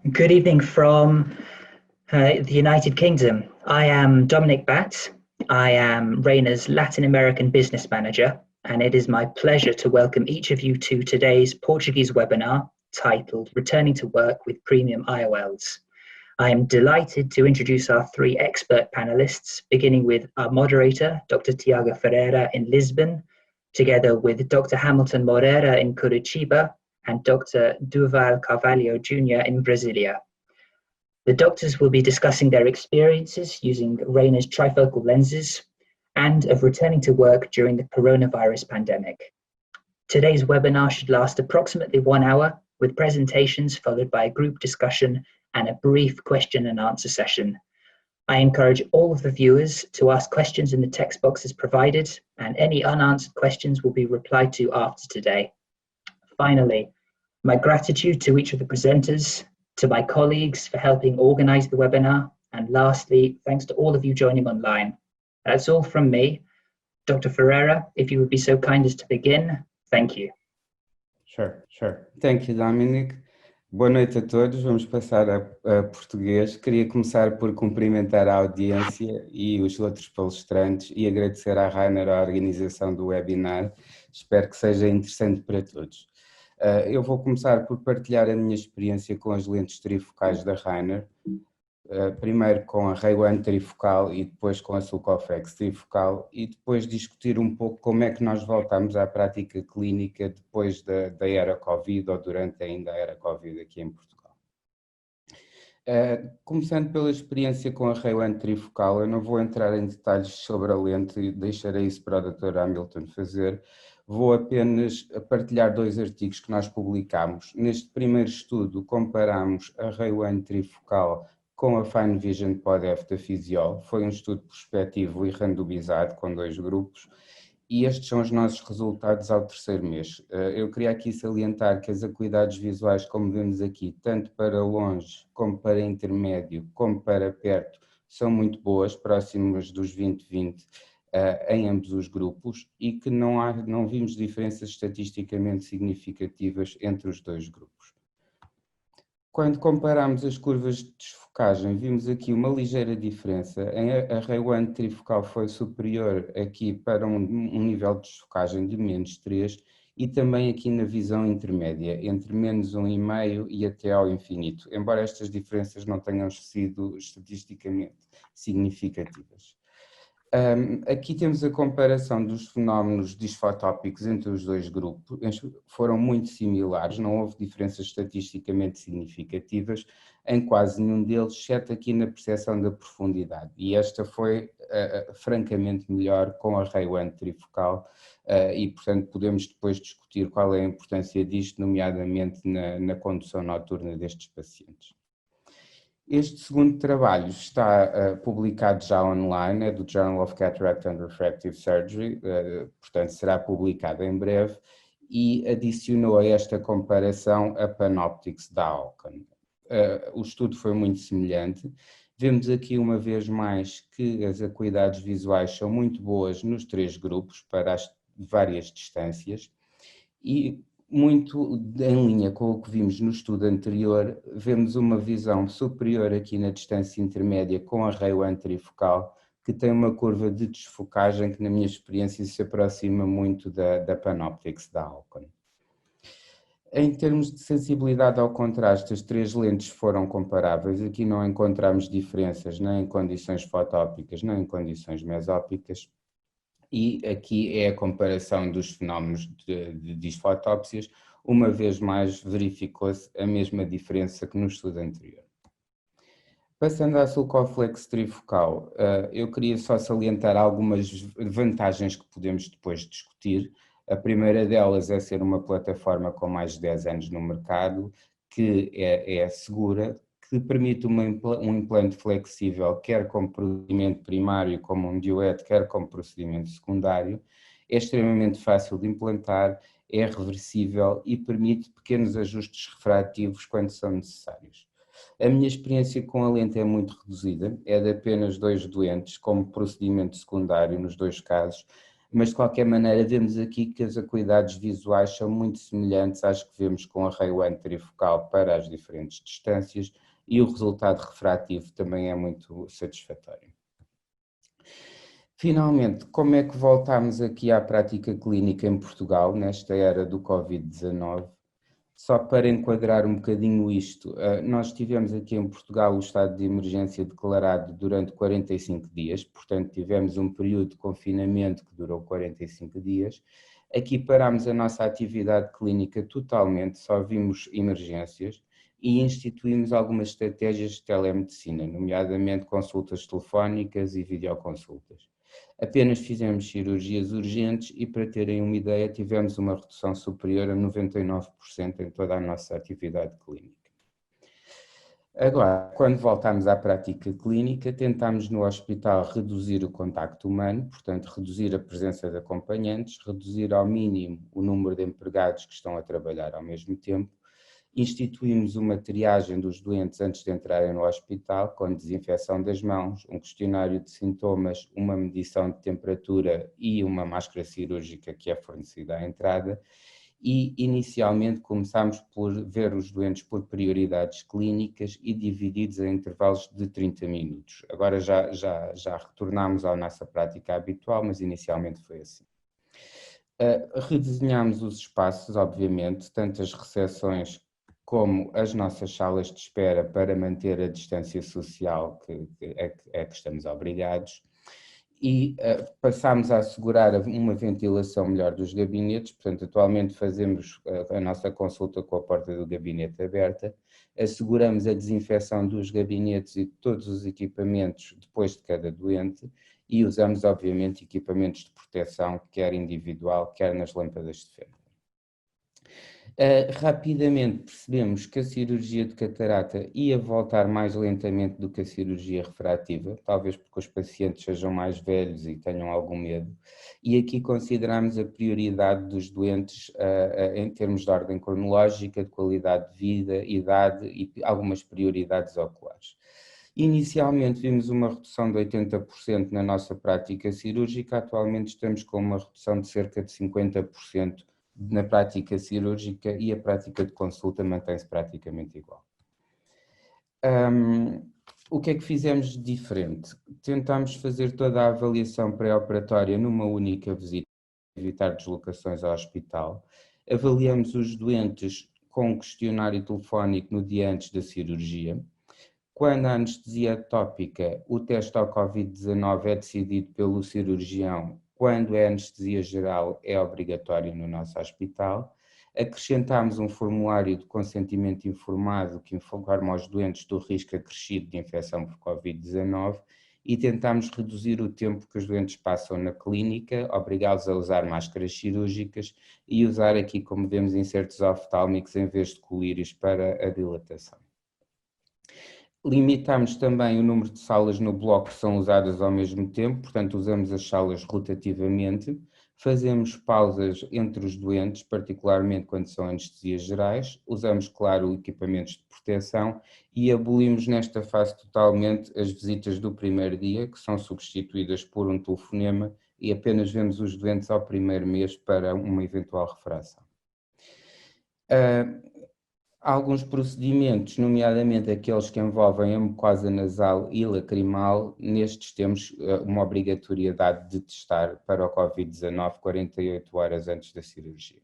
Good evening from the United Kingdom. I am Dominic Batt. I am Rayner's Latin American Business Manager, and it is my pleasure to welcome each of you to today's Portuguese webinar titled Returning to Work with Premium IOLs. I am delighted to introduce our three expert panelists, beginning with our moderator, Dr. Tiago Ferreira in Lisbon, together with Dr. Hamilton Moreira in Curitiba, and Dr. Duval Carvalho Jr. in Brasilia. The doctors will be discussing their experiences using Rayner's trifocal lenses and of returning to work during the coronavirus pandemic. Today's webinar should last approximately 1 hour, with presentations followed by a group discussion and a brief question and answer session. I encourage all of the viewers to ask questions in the text boxes provided, and any unanswered questions will be replied to after today. Finally, my gratitude to each of the presenters, to my colleagues for helping organize the webinar, and lastly, thanks to all of you joining online. That's all from me. Dr. Ferreira, if you would be so kind as to begin, thank you. Sure. Thank you, Dominic. Boa noite a todos, vamos passar a português. Queria começar por cumprimentar a audiência e os outros palestrantes e agradecer à Rainer a organização do webinar. Espero que seja interessante para todos. Eu vou começar por partilhar a minha experiência com as lentes trifocais da Rainer, primeiro com a Ray-Ban trifocal e depois com a Sulcoflex trifocal, e depois discutir um pouco como é que nós voltamos à prática clínica depois da era Covid ou durante ainda a era Covid aqui em Portugal. Começando pela experiência com a Ray-Ban trifocal, eu não vou entrar em detalhes sobre a lente, deixarei isso para o Dr. Hamilton fazer. Vou apenas partilhar dois artigos que nós publicamos. Neste primeiro estudo, comparamos a Ray-Ban trifocal com a Fine Vision Pod-F da Physiol. Foi um estudo prospectivo e randomizado com 2 grupos. E estes são os nossos resultados ao 3º mês. Eu queria aqui salientar que as acuidades visuais, como vemos aqui, tanto para longe, como para intermédio, como para perto, são muito boas, próximas dos 20/20 em ambos os grupos, e que não vimos diferenças estatisticamente significativas entre os 2 grupos. Quando comparamos as curvas de desfocagem, vimos aqui uma ligeira diferença. A Ray-Ban trifocal foi superior aqui para um nível de desfocagem de -3 e também aqui na visão intermédia, entre -1,5 e até ao infinito, embora estas diferenças não tenham sido estatisticamente significativas. Aqui temos a comparação dos fenómenos disfotópicos entre os 2 grupos, foram muito similares, não houve diferenças estatisticamente significativas em quase nenhum deles, exceto aqui na percepção da profundidade, e esta foi francamente melhor com a Ray-Ban trifocal, e portanto podemos depois discutir qual é a importância disto, nomeadamente na condução noturna destes pacientes. Este segundo trabalho está publicado já online, é do Journal of Cataract and Refractive Surgery, portanto será publicado em breve, e adicionou a esta comparação a PanOptix da Alcon. O estudo foi muito semelhante. Vemos aqui uma vez mais que as acuidades visuais são muito boas nos 3 grupos para as várias distâncias, e muito em linha com o que vimos no estudo anterior, vemos uma visão superior aqui na distância intermédia com a Ray-Ban trifocal, que tem uma curva de desfocagem que na minha experiência se aproxima muito da PanOptix da Alcon. Em termos de sensibilidade ao contraste, as 3 lentes foram comparáveis. Aqui não encontramos diferenças nem em condições fotópicas nem em condições mesópicas. E aqui é a comparação dos fenómenos de disfotópsias. Uma vez mais verificou-se a mesma diferença que no estudo anterior. Passando à Sulcoflex trifocal, eu queria só salientar algumas vantagens que podemos depois discutir. A primeira delas é ser uma plataforma com mais de 10 anos no mercado, que é segura, que permite um implante flexível, quer como procedimento primário, como um duet, quer como procedimento secundário, é extremamente fácil de implantar, é reversível e permite pequenos ajustes refrativos quando são necessários. A minha experiência com a lente é muito reduzida, é de apenas 2 doentes, como procedimento secundário nos 2 casos, mas de qualquer maneira vemos aqui que as acuidades visuais são muito semelhantes às que vemos com a Ray One trifocal para as diferentes distâncias e o resultado refrativo também é muito satisfatório. Finalmente, como é que voltamos aqui à prática clínica em Portugal, nesta era do Covid-19? Só para enquadrar um bocadinho isto, nós tivemos aqui em Portugal o estado de emergência declarado durante 45 dias, portanto tivemos um período de confinamento que durou 45 dias. Aqui parámos a nossa atividade clínica totalmente, só vimos emergências e instituímos algumas estratégias de telemedicina, nomeadamente consultas telefónicas e videoconsultas. Apenas fizemos cirurgias urgentes e, para terem uma ideia, tivemos uma redução superior a 99% em toda a nossa atividade clínica. Agora, quando voltamos à prática clínica, tentámos no hospital reduzir o contacto humano, portanto, reduzir a presença de acompanhantes, reduzir ao mínimo o número de empregados que estão a trabalhar ao mesmo tempo. Instituímos uma triagem dos doentes antes de entrarem no hospital, com desinfecção das mãos, um questionário de sintomas, uma medição de temperatura e uma máscara cirúrgica que é fornecida à entrada. E inicialmente começámos por ver os doentes por prioridades clínicas e divididos em intervalos de 30 minutos. Agora já retornámos à nossa prática habitual, mas inicialmente foi assim. Redesenhámos os espaços, obviamente, tanto as recepções como as nossas salas de espera para manter a distância social que estamos obrigados, e passámos a assegurar uma ventilação melhor dos gabinetes, portanto atualmente fazemos a nossa consulta com a porta do gabinete aberta, asseguramos a desinfecção dos gabinetes e de todos os equipamentos depois de cada doente e usamos obviamente equipamentos de proteção, quer individual, quer nas lâmpadas de fenda. Rapidamente percebemos que a cirurgia de catarata ia voltar mais lentamente do que a cirurgia refrativa, talvez porque os pacientes sejam mais velhos e tenham algum medo, e aqui consideramos a prioridade dos doentes em termos de ordem cronológica, de qualidade de vida, idade e algumas prioridades oculares. Inicialmente vimos uma redução de 80% na nossa prática cirúrgica, atualmente estamos com uma redução de cerca de 50% na prática cirúrgica e a prática de consulta mantém-se praticamente igual. O que é que fizemos de diferente? Tentámos fazer toda a avaliação pré-operatória numa única visita, evitar deslocações ao hospital. Avaliamos os doentes com um questionário telefónico no dia antes da cirurgia. Quando a anestesia tópica, o teste ao Covid-19 é decidido pelo cirurgião. Quando é anestesia geral, é obrigatório no nosso hospital. Acrescentámos um formulário de consentimento informado que informa aos doentes do risco acrescido de infecção por Covid-19 e tentámos reduzir o tempo que os doentes passam na clínica, obrigá-los a usar máscaras cirúrgicas e usar aqui, como vemos, insertos oftálmicos em vez de colírios para a dilatação. Limitamos também o número de salas no bloco que são usadas ao mesmo tempo, portanto usamos as salas rotativamente, fazemos pausas entre os doentes, particularmente quando são anestesias gerais, usamos, claro, equipamentos de proteção e abolimos nesta fase totalmente as visitas do primeiro dia, que são substituídas por um telefonema e apenas vemos os doentes ao primeiro mês para uma eventual refração. Alguns procedimentos, nomeadamente aqueles que envolvem a mucosa nasal e lacrimal, nestes temos uma obrigatoriedade de testar para o Covid-19 48 horas antes da cirurgia.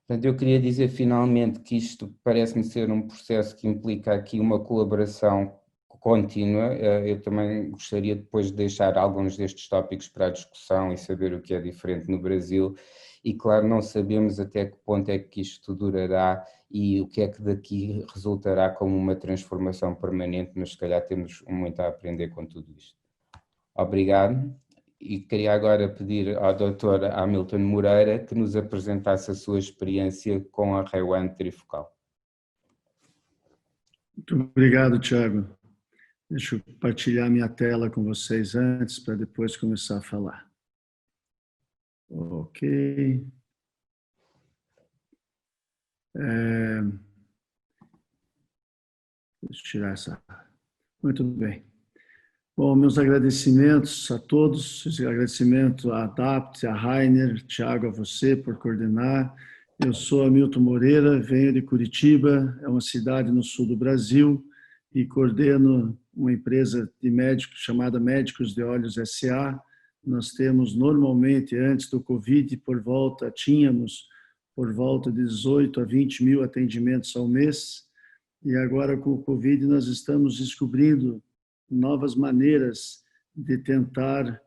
Portanto, eu queria dizer finalmente que isto parece-me ser um processo que implica aqui uma colaboração contínua. Eu também gostaria depois de deixar alguns destes tópicos para a discussão e saber o que é diferente no Brasil. E claro, não sabemos até que ponto é que isto durará e o que é que daqui resultará como uma transformação permanente, mas se calhar temos muito a aprender com tudo isto. Obrigado. E queria agora pedir ao Dr. Hamilton Moreira que nos apresentasse a sua experiência com a Ray One trifocal. Muito obrigado, Thiago. Deixa eu partilhar minha tela com vocês antes, para depois começar a falar. Ok. Deixa eu tirar essa. Muito bem. Bom, meus agradecimentos a todos, agradecimento à ADAPT, a Rainer, Thiago, a você por coordenar. Eu sou Hamilton Moreira, venho de Curitiba, é uma cidade no sul do Brasil, e coordeno uma empresa de médicos chamada Médicos de Olhos S.A. Nós temos normalmente, antes do Covid, tínhamos por volta de 18 a 20 mil atendimentos ao mês, e agora com o Covid nós estamos descobrindo novas maneiras de tentar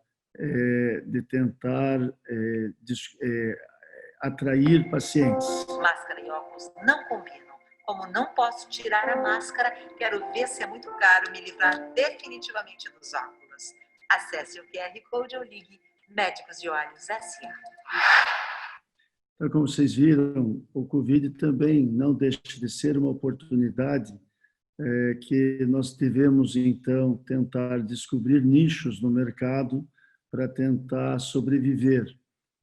atrair pacientes. Máscara e óculos não combinam. Como não posso tirar a máscara, quero ver se é muito caro me livrar definitivamente dos óculos. Acesse o QR Code ou ligue Médicos de Olhos S.A. Então, como vocês viram, o Covid também não deixa de ser uma oportunidade que nós devemos, então, tentar descobrir nichos no mercado para tentar sobreviver.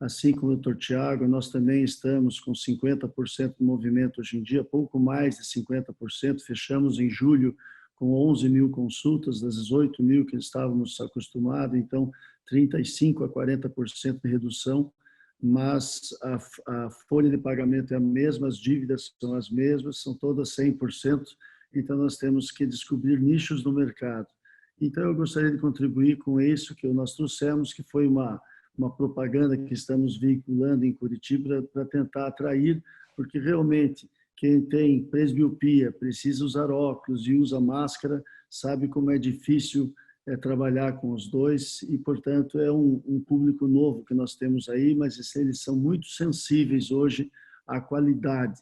Assim como o Dr. Thiago, nós também estamos com 50% de movimento hoje em dia, pouco mais de 50%. Fechamos em julho com 11 mil consultas, das 18 mil que estávamos acostumados, então 35% a 40% de redução, mas a folha de pagamento é a mesma, as dívidas são as mesmas, são todas 100%. Então, nós temos que descobrir nichos no mercado. Então, eu gostaria de contribuir com isso que nós trouxemos, que foi uma propaganda que estamos veiculando em Curitiba para tentar atrair, porque realmente quem tem presbiopia, precisa usar óculos e usa máscara, sabe como é difícil trabalhar com os dois e, portanto, é um público novo que nós temos aí, mas eles são muito sensíveis hoje à qualidade.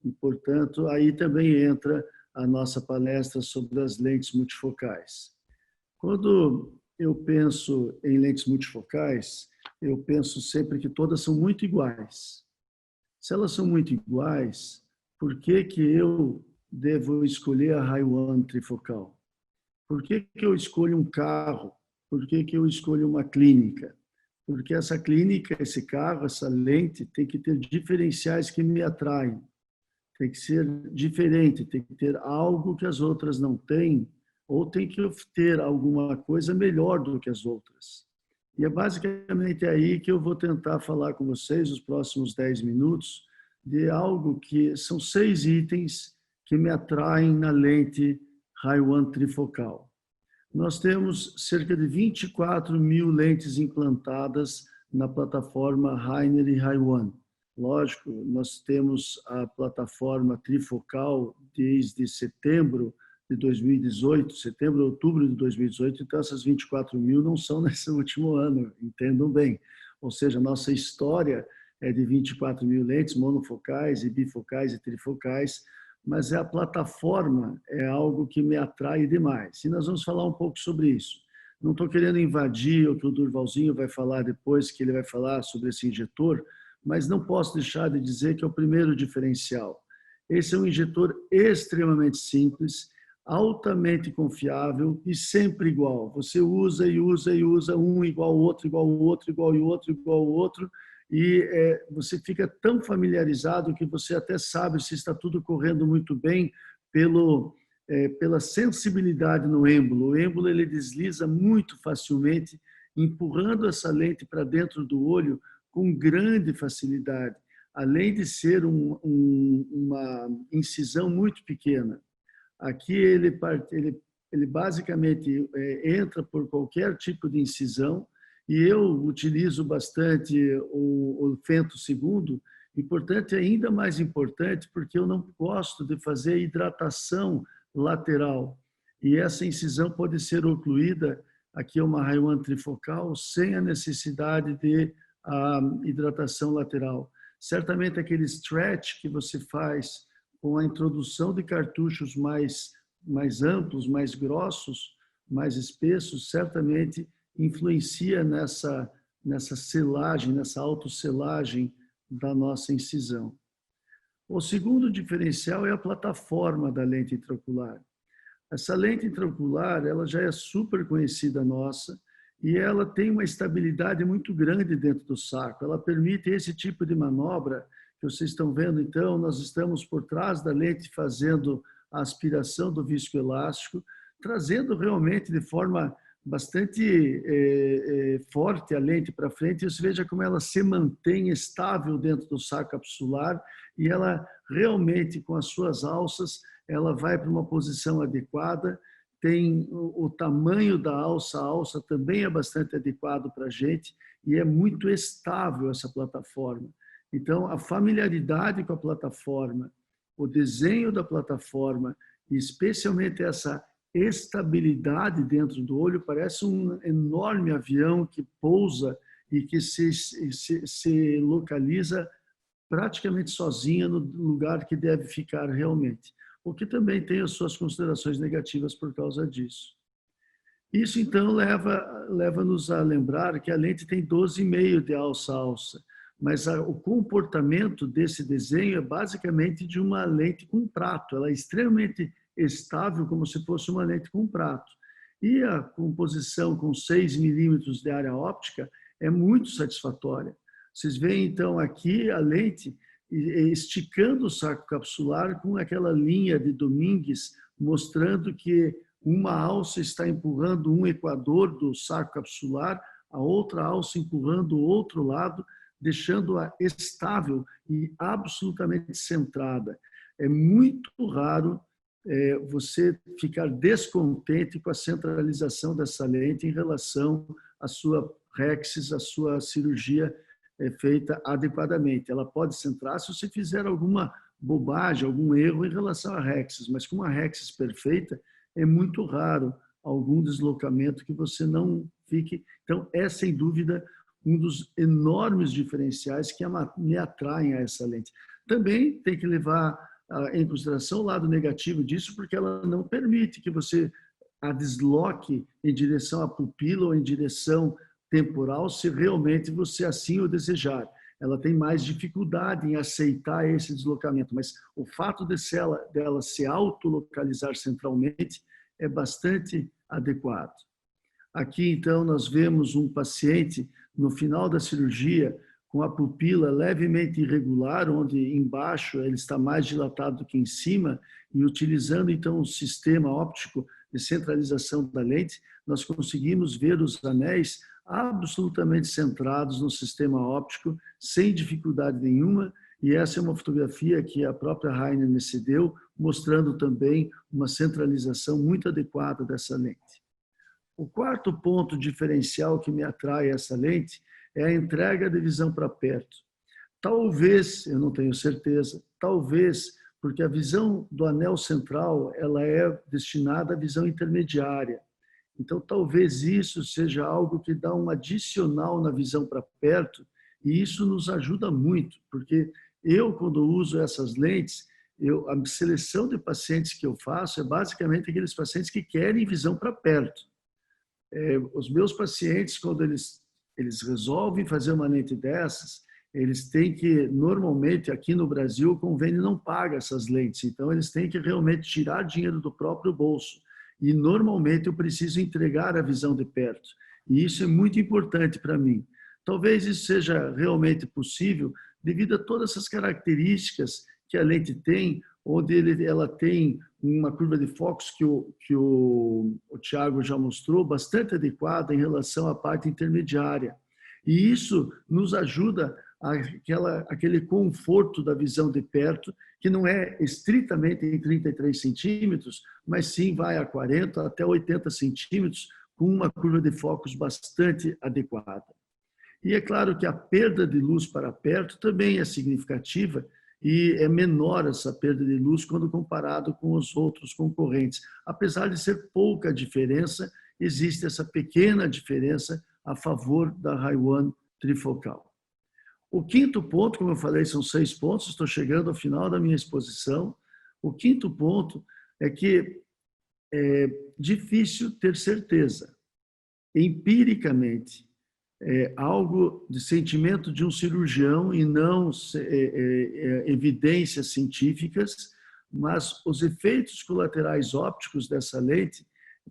E, portanto, aí também entra a nossa palestra sobre as lentes multifocais. Quando eu penso em lentes multifocais, eu penso sempre que todas são muito iguais. Se elas são muito iguais, por que eu devo escolher a Haiwan trifocal? Por que eu escolho um carro? Por que eu escolho uma clínica? Porque essa clínica, esse carro, essa lente tem que ter diferenciais que me atraem. Tem que ser diferente, tem que ter algo que as outras não têm, ou tem que ter alguma coisa melhor do que as outras. E é basicamente aí que eu vou tentar falar com vocês os próximos 10 minutos de algo que são 6 itens que me atraem na lente Haiwan trifocal. Nós temos cerca de 24 mil lentes implantadas na plataforma Rainer e Haiwan. Lógico, nós temos a plataforma trifocal desde setembro de 2018, setembro, outubro de 2018, então essas 24 mil não são nesse último ano, entendam bem. Ou seja, nossa história é de 24 mil lentes monofocais e bifocais e trifocais, mas a plataforma é algo que me atrai demais. E nós vamos falar um pouco sobre isso. Não estou querendo invadir o que o Durvalzinho vai falar depois, que ele vai falar sobre esse injetor, mas não posso deixar de dizer que é o primeiro diferencial. Esse é um injetor extremamente simples, altamente confiável e sempre igual. Você usa e usa e usa um igual ao outro, igual ao outro, igual ao outro, igual ao outro, e você fica tão familiarizado que você até sabe se está tudo correndo muito bem pela sensibilidade no êmbolo. O êmbolo ele desliza muito facilmente, empurrando essa lente para dentro do olho com grande facilidade, além de ser uma incisão muito pequena. Aqui ele basicamente entra por qualquer tipo de incisão, e eu utilizo bastante o Fento II, e, portanto, é ainda mais importante porque eu não gosto de fazer hidratação lateral. E essa incisão pode ser ocluída, aqui é uma Haiwan trifocal, sem a necessidade de hidratação lateral. Certamente aquele stretch que você faz com a introdução de cartuchos mais amplos, mais grossos, mais espessos, certamente influencia nessa selagem, nessa autosselagem da nossa incisão. O segundo diferencial é a plataforma da lente intraocular. Essa lente intraocular, ela já é super conhecida nossa e ela tem uma estabilidade muito grande dentro do saco. Ela permite esse tipo de manobra que vocês estão vendo. Então, nós estamos por trás da lente fazendo a aspiração do viscoelástico, trazendo realmente de forma bastante forte a lente para frente, e você veja como ela se mantém estável dentro do saco capsular e ela realmente, com as suas alças, ela vai para uma posição adequada, tem o tamanho da alça, a alça também é bastante adequado para a gente e é muito estável essa plataforma. Então, a familiaridade com a plataforma, o desenho da plataforma, e especialmente essa estabilidade dentro do olho, parece um enorme avião que pousa e que se localiza praticamente sozinha no lugar que deve ficar realmente, o que também tem as suas considerações negativas por causa disso. Isso, então, leva-nos a lembrar que a lente tem 12,5 de alça-alça, mas o comportamento desse desenho é basicamente de uma lente com prato. Ela é extremamente estável, como se fosse uma lente com prato. E a composição com 6 milímetros de área óptica é muito satisfatória. Vocês veem, então, aqui a lente esticando o saco capsular com aquela linha de Domingues, mostrando que uma alça está empurrando um equador do saco capsular, a outra alça empurrando o outro lado, deixando-a estável e absolutamente centrada. É muito raro você ficar descontente com a centralização dessa lente em relação à sua rexis, à sua cirurgia feita adequadamente. Ela pode centrar se você fizer alguma bobagem, algum erro em relação à rexis, mas com uma rexis perfeita, é muito raro algum deslocamento que você não fique. Então, é sem dúvida um dos enormes diferenciais que me atraem a essa lente. Também tem que levar em consideração o lado negativo disso, porque ela não permite que você a desloque em direção à pupila ou em direção temporal, se realmente você assim o desejar. Ela tem mais dificuldade em aceitar esse deslocamento, mas o fato dela se autolocalizar centralmente é bastante adequado. Aqui, então, nós vemos um paciente no final da cirurgia com a pupila levemente irregular, onde embaixo ele está mais dilatado do que em cima, e utilizando, então, um sistema óptico de centralização da lente, nós conseguimos ver os anéis absolutamente centrados no sistema óptico, sem dificuldade nenhuma, e essa é uma fotografia que a própria Rainer me cedeu, mostrando também uma centralização muito adequada dessa lente. O quarto ponto diferencial que me atrai a essa lente é a entrega de visão para perto. Talvez, eu não tenho certeza, talvez porque a visão do anel central ela é destinada à visão intermediária. Então, talvez isso seja algo que dá um adicional na visão para perto, e isso nos ajuda muito, porque eu, quando uso essas lentes, a seleção de pacientes que eu faço é basicamente aqueles pacientes que querem visão para perto. Os meus pacientes, quando eles resolvem fazer uma lente dessas, eles têm que, normalmente, aqui no Brasil, o convênio não paga essas lentes, então eles têm que realmente tirar dinheiro do próprio bolso. E, normalmente, eu preciso entregar a visão de perto. E isso é muito importante para mim. Talvez isso seja realmente possível devido a todas essas características que a lente tem, onde ela tem uma curva de focos que o Thiago já mostrou, bastante adequada em relação à parte intermediária. E isso nos ajuda aquele conforto da visão de perto, que não é estritamente em 33 centímetros, mas sim vai a 40 até 80 centímetros, com uma curva de focos bastante adequada. E é claro que a perda de luz para perto também é significativa, e é menor essa perda de luz quando comparado com os outros concorrentes. Apesar de ser pouca diferença, existe essa pequena diferença a favor da Haiwan trifocal. O quinto ponto, como eu falei, são 6 pontos, estou chegando ao final da minha exposição. O quinto ponto é que é difícil ter certeza. Empiricamente, é algo de sentimento de um cirurgião e não evidências científicas, mas os efeitos colaterais ópticos dessa lente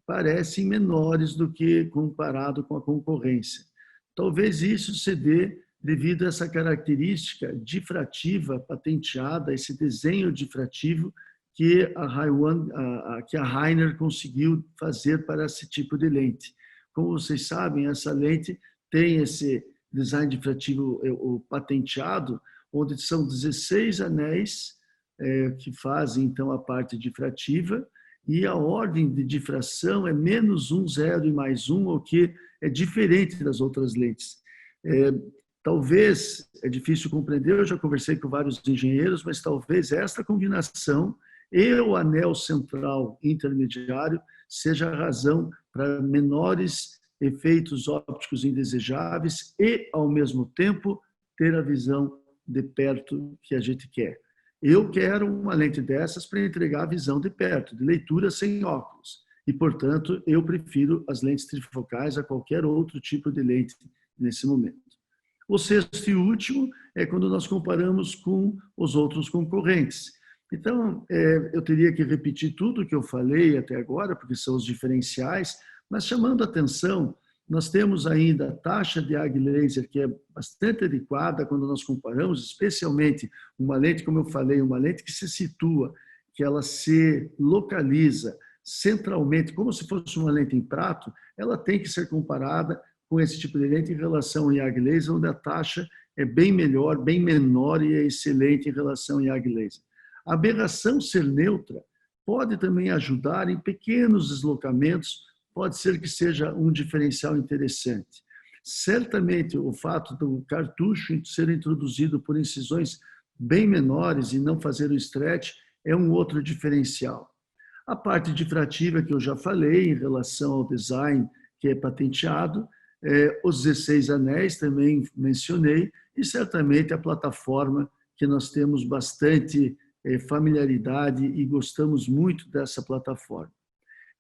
parecem menores do que comparado com a concorrência. Talvez isso se dê devido a essa característica difrativa patenteada, esse desenho difrativo que a Rainer conseguiu fazer para esse tipo de lente. Como vocês sabem, essa lente tem esse design difrativo o patenteado, onde são 16 anéis que fazem, então, a parte difrativa, e a ordem de difração é -1, 0 e +1, o que é diferente das outras lentes. Talvez, é difícil compreender, eu já conversei com vários engenheiros, mas talvez esta combinação e o anel central intermediário seja a razão para menores efeitos ópticos indesejáveis e, ao mesmo tempo, ter a visão de perto que a gente quer. Eu quero uma lente dessas para entregar a visão de perto, de leitura sem óculos. E, portanto, eu prefiro as lentes trifocais a qualquer outro tipo de lente nesse momento. O sexto e último é quando nós comparamos com os outros concorrentes. Então, eu teria que repetir tudo o que eu falei até agora, porque são os diferenciais, mas chamando a atenção, nós temos ainda a taxa de AG laser, que é bastante adequada quando nós comparamos, especialmente uma lente, como eu falei, uma lente que se situa, que ela se localiza centralmente, como se fosse uma lente em prato, ela tem que ser comparada com esse tipo de lente em relação ao IAG laser, onde a taxa é bem melhor, bem menor e é excelente em relação ao IAG laser. A aberração ser neutra pode também ajudar em pequenos deslocamentos, pode ser que seja um diferencial interessante. Certamente, o fato do cartucho ser introduzido por incisões bem menores e não fazer o stretch é um outro diferencial. A parte difrativa que eu já falei em relação ao design que é patenteado, os 16 anéis também mencionei, e certamente a plataforma que nós temos bastante familiaridade e gostamos muito dessa plataforma.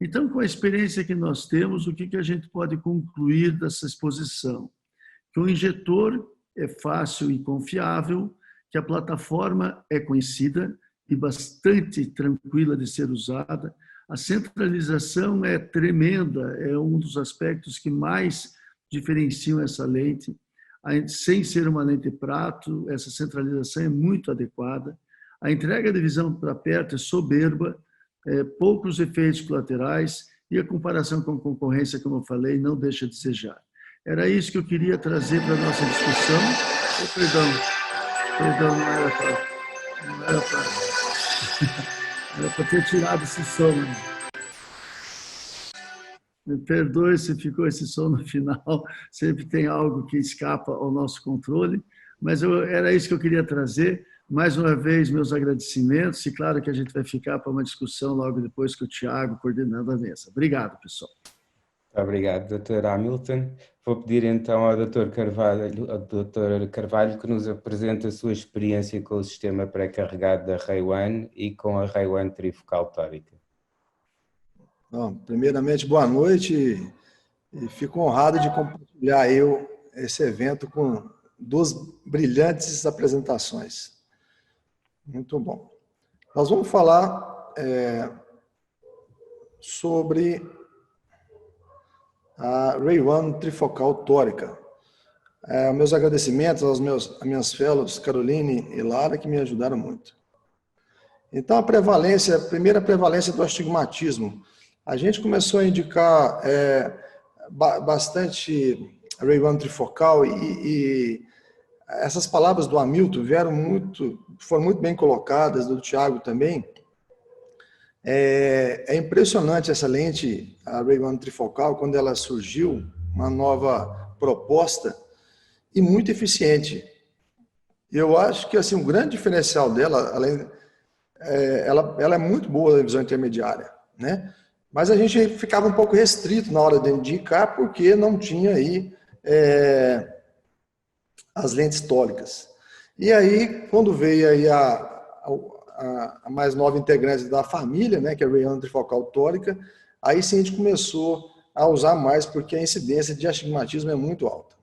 Então, com a experiência que nós temos, o que a gente pode concluir dessa exposição? Que o injetor é fácil e confiável, que a plataforma é conhecida e bastante tranquila de ser usada, a centralização é tremenda, é um dos aspectos que mais diferenciam essa lente. Sem ser uma lente prato, essa centralização é muito adequada. A entrega de visão para perto é soberba, poucos efeitos colaterais e a comparação com a concorrência, como eu falei, não deixa de desejar. Era isso que eu queria trazer para a nossa discussão. Perdão, não era para ter tirado esse som. Me perdoe se ficou esse som no final, sempre tem algo que escapa ao nosso controle, mas era isso que eu queria trazer. Mais uma vez, meus agradecimentos, e claro que a gente vai ficar para uma discussão logo depois com o Tiago coordenando a mesa. Obrigado, pessoal. Obrigado, Dr. Hamilton. Vou pedir então ao Dr. Carvalho que nos apresente a sua experiência com o sistema pré-carregado da Ray One e com a Ray One trifocal tórica. Bom, primeiramente, boa noite e fico honrado de compartilhar esse evento com duas brilhantes apresentações. Muito bom. Nós vamos falar sobre a Ray One trifocal tórica. Meus agradecimentos às minhas fellows Caroline e Lara, que me ajudaram muito. Então, a primeira prevalência do astigmatismo. A gente começou a indicar bastante Ray One trifocal e essas palavras do Hamilton foram muito bem colocadas, do Tiago também. É impressionante essa lente, a Ray One trifocal, quando ela surgiu, uma nova proposta e muito eficiente. Eu acho que assim, um grande diferencial dela, ela é muito boa na visão intermediária, né? Mas a gente ficava um pouco restrito na hora de indicar, porque não tinha aí as lentes tóricas. E aí, quando veio aí a mais nova integrante da família, né, que é a Ray One trifocal tórica, aí sim a gente começou a usar mais, porque a incidência de astigmatismo é muito alta.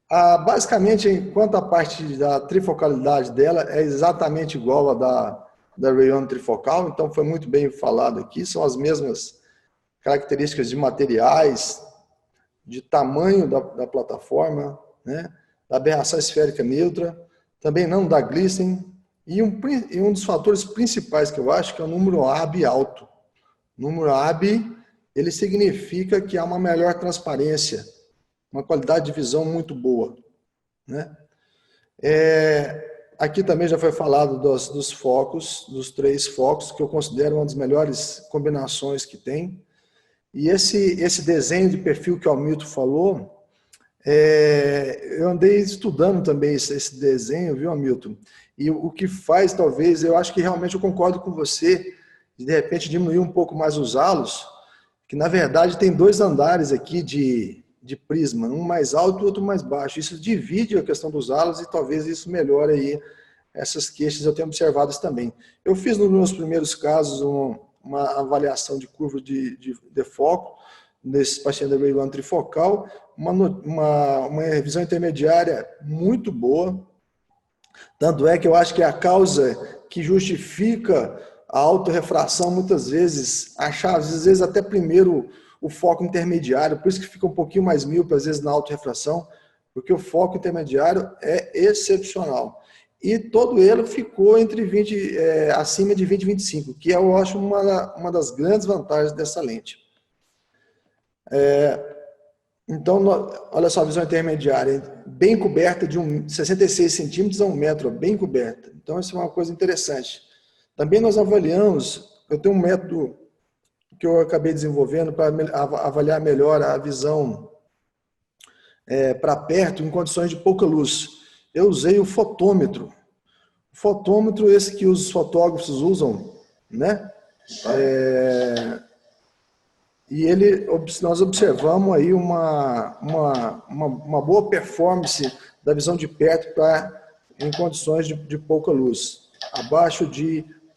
Basicamente, enquanto a parte da trifocalidade dela é exatamente igual a da Ray One trifocal, então foi muito bem falado aqui, são as mesmas características de materiais, de tamanho da plataforma, né, da aberração esférica neutra, também não dá glistening, e um dos fatores principais que eu acho que é o número AB alto. O número AB ele significa que há uma melhor transparência, uma qualidade de visão muito boa, né? Aqui também já foi falado dos focos, dos 3 focos, que eu considero uma das melhores combinações que tem. E esse desenho de perfil que o Hamilton falou, eu andei estudando também esse desenho, viu, Hamilton? E o que faz, talvez, eu acho que realmente eu concordo com você, de repente diminuir um pouco mais os halos, que na verdade tem 2 andares aqui de prisma, um mais alto e outro mais baixo. Isso divide a questão dos halos e talvez isso melhore aí essas queixas, eu tenho observado isso também. Eu fiz nos meus primeiros casos uma avaliação de curva de foco nesse paciente da Ray 1 trifocal, uma revisão intermediária muito boa, tanto é que eu acho que a causa que justifica a autorrefração, muitas vezes, achar, às vezes até primeiro o foco intermediário, por isso que fica um pouquinho mais míope, às vezes, na autorrefração, porque o foco intermediário é excepcional. E todo ele ficou entre 20, acima de 20 e 25, que eu acho uma das grandes vantagens dessa lente. Então, olha só a visão intermediária, bem coberta de 66 centímetros a 1 metro, bem coberta. Então, isso é uma coisa interessante. Também nós avaliamos, eu tenho um método que eu acabei desenvolvendo para avaliar melhor a visão para perto em condições de pouca luz. Eu usei o fotômetro. O fotômetro, esse que os fotógrafos usam, né? E nós observamos aí uma boa performance da visão de perto em condições de pouca luz, abaixo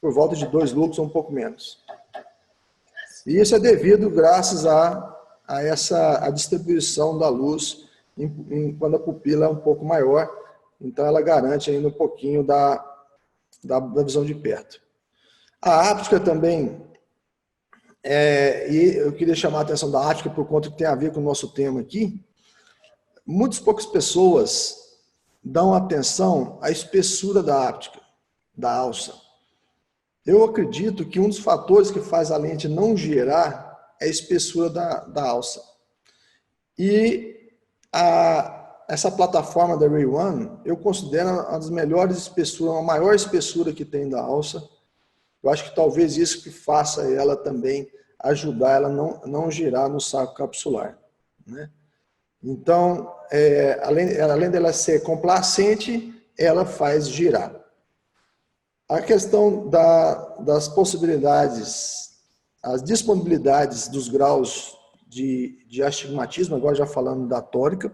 por volta de 2 lux ou um pouco menos. E isso é devido, graças a distribuição da luz quando a pupila é um pouco maior, então ela garante ainda um pouquinho da visão de perto. A áptica também, e eu queria chamar a atenção da áptica por conta que tem a ver com o nosso tema aqui, muitas poucas pessoas dão atenção à espessura da áptica, da alça. Eu acredito que um dos fatores que faz a lente não girar é a espessura da alça. E essa plataforma da Ray 1, eu considero uma das melhores espessuras, a maior espessura que tem da alça. Eu acho que talvez isso que faça ela também ajudar ela não girar no saco capsular, né? Então, além dela ser complacente, ela faz girar. A questão das possibilidades, as disponibilidades dos graus de astigmatismo, agora já falando da tórica,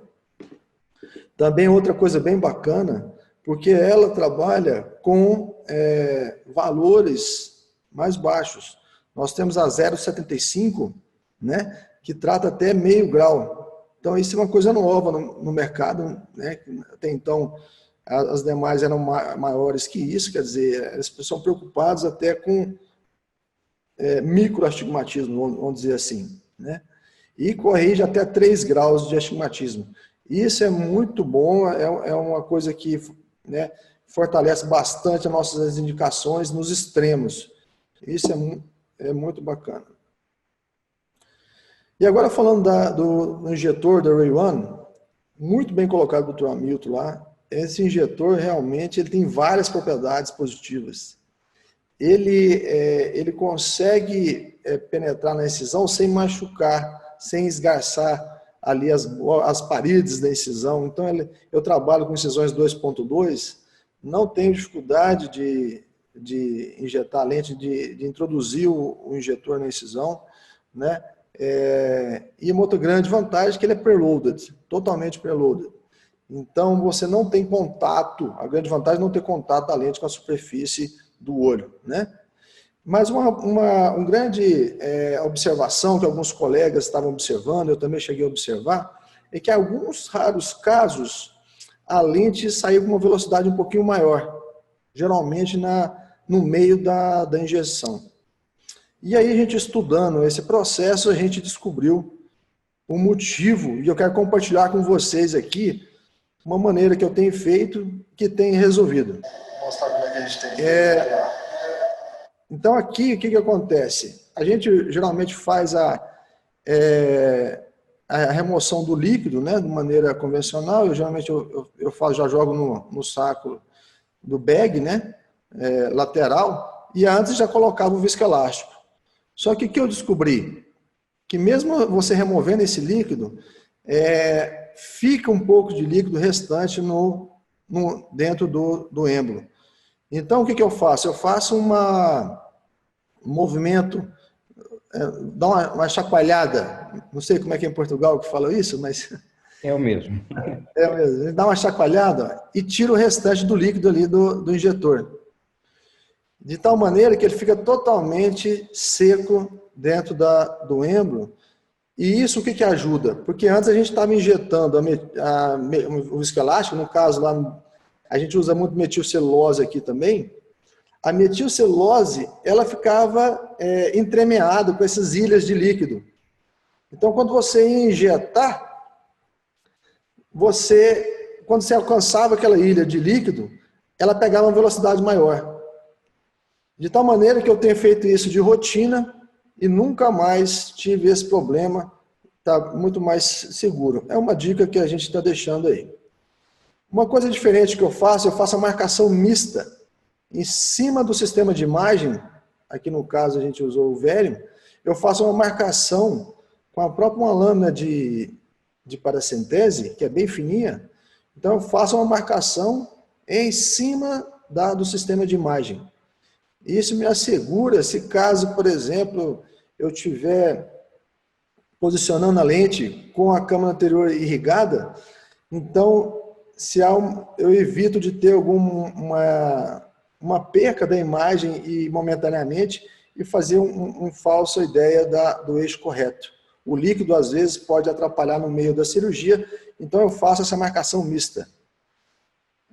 também outra coisa bem bacana, porque ela trabalha com valores mais baixos. Nós temos a 0,75, né, que trata até meio grau. Então, isso é uma coisa nova no mercado, né? Até então, as demais eram maiores que isso, quer dizer, eles são preocupados até com microastigmatismo, vamos dizer assim, né? E corrige até 3 graus de astigmatismo. Isso é muito bom, é uma coisa que, né, fortalece bastante as nossas indicações nos extremos. Isso é muito bacana. E agora falando do injetor da Ray 1, muito bem colocado o Dr. Hamilton lá, esse injetor realmente ele tem várias propriedades positivas. Ele consegue penetrar na incisão sem machucar, sem esgarçar ali as paredes da incisão. Então, eu trabalho com incisões 2.2, não tenho dificuldade de injetar a lente, de introduzir o injetor na incisão, né? E uma outra grande vantagem é que ele é preloaded, totalmente preloaded. Então, você não tem contato, a grande vantagem é não ter contato da lente com a superfície do olho, né? Mas uma grande observação que alguns colegas estavam observando, eu também cheguei a observar, é que em alguns raros casos, a lente saiu com uma velocidade um pouquinho maior, geralmente no meio da injeção. E aí, a gente estudando esse processo, a gente descobriu o motivo, e eu quero compartilhar com vocês aqui uma maneira que eu tenho feito, que tem resolvido. Vou mostrar como é que a gente tem feito. Então, aqui, o que acontece? A gente geralmente faz a a remoção do líquido, né, de maneira convencional. Geralmente já jogo no saco do bag, né, lateral, e antes já colocava o viscoelástico. Só que o que eu descobri? Que mesmo você removendo esse líquido, fica um pouco de líquido restante dentro do êmbolo. Então, o que eu faço? Eu faço um movimento, dá uma chacoalhada, não sei como é que é em Portugal que fala isso, mas... É o mesmo. Dá uma chacoalhada e tira o restante do líquido ali do injetor. De tal maneira que ele fica totalmente seco dentro do êmbolo. E isso o que ajuda? Porque antes a gente estava injetando o viscoelástico, no caso lá, a gente usa muito metilcelulose aqui também. A metilcelulose, ela ficava entremeada com essas ilhas de líquido. Então, quando você ia injetar, quando você alcançava aquela ilha de líquido, ela pegava uma velocidade maior. De tal maneira que eu tenho feito isso de rotina e nunca mais tive esse problema, está muito mais seguro. É uma dica que a gente está deixando aí. Uma coisa diferente que eu faço a marcação mista. Em cima do sistema de imagem, aqui no caso a gente usou o Verium, eu faço uma marcação com a própria uma lâmina de paracentese, que é bem fininha. Então eu faço uma marcação em cima do sistema de imagem. Isso me assegura, se caso, por exemplo, eu estiver posicionando a lente com a câmara anterior irrigada, então eu evito de ter uma perca da imagem e momentaneamente e fazer uma falsa ideia do eixo correto. O líquido, às vezes, pode atrapalhar no meio da cirurgia, então eu faço essa marcação mista.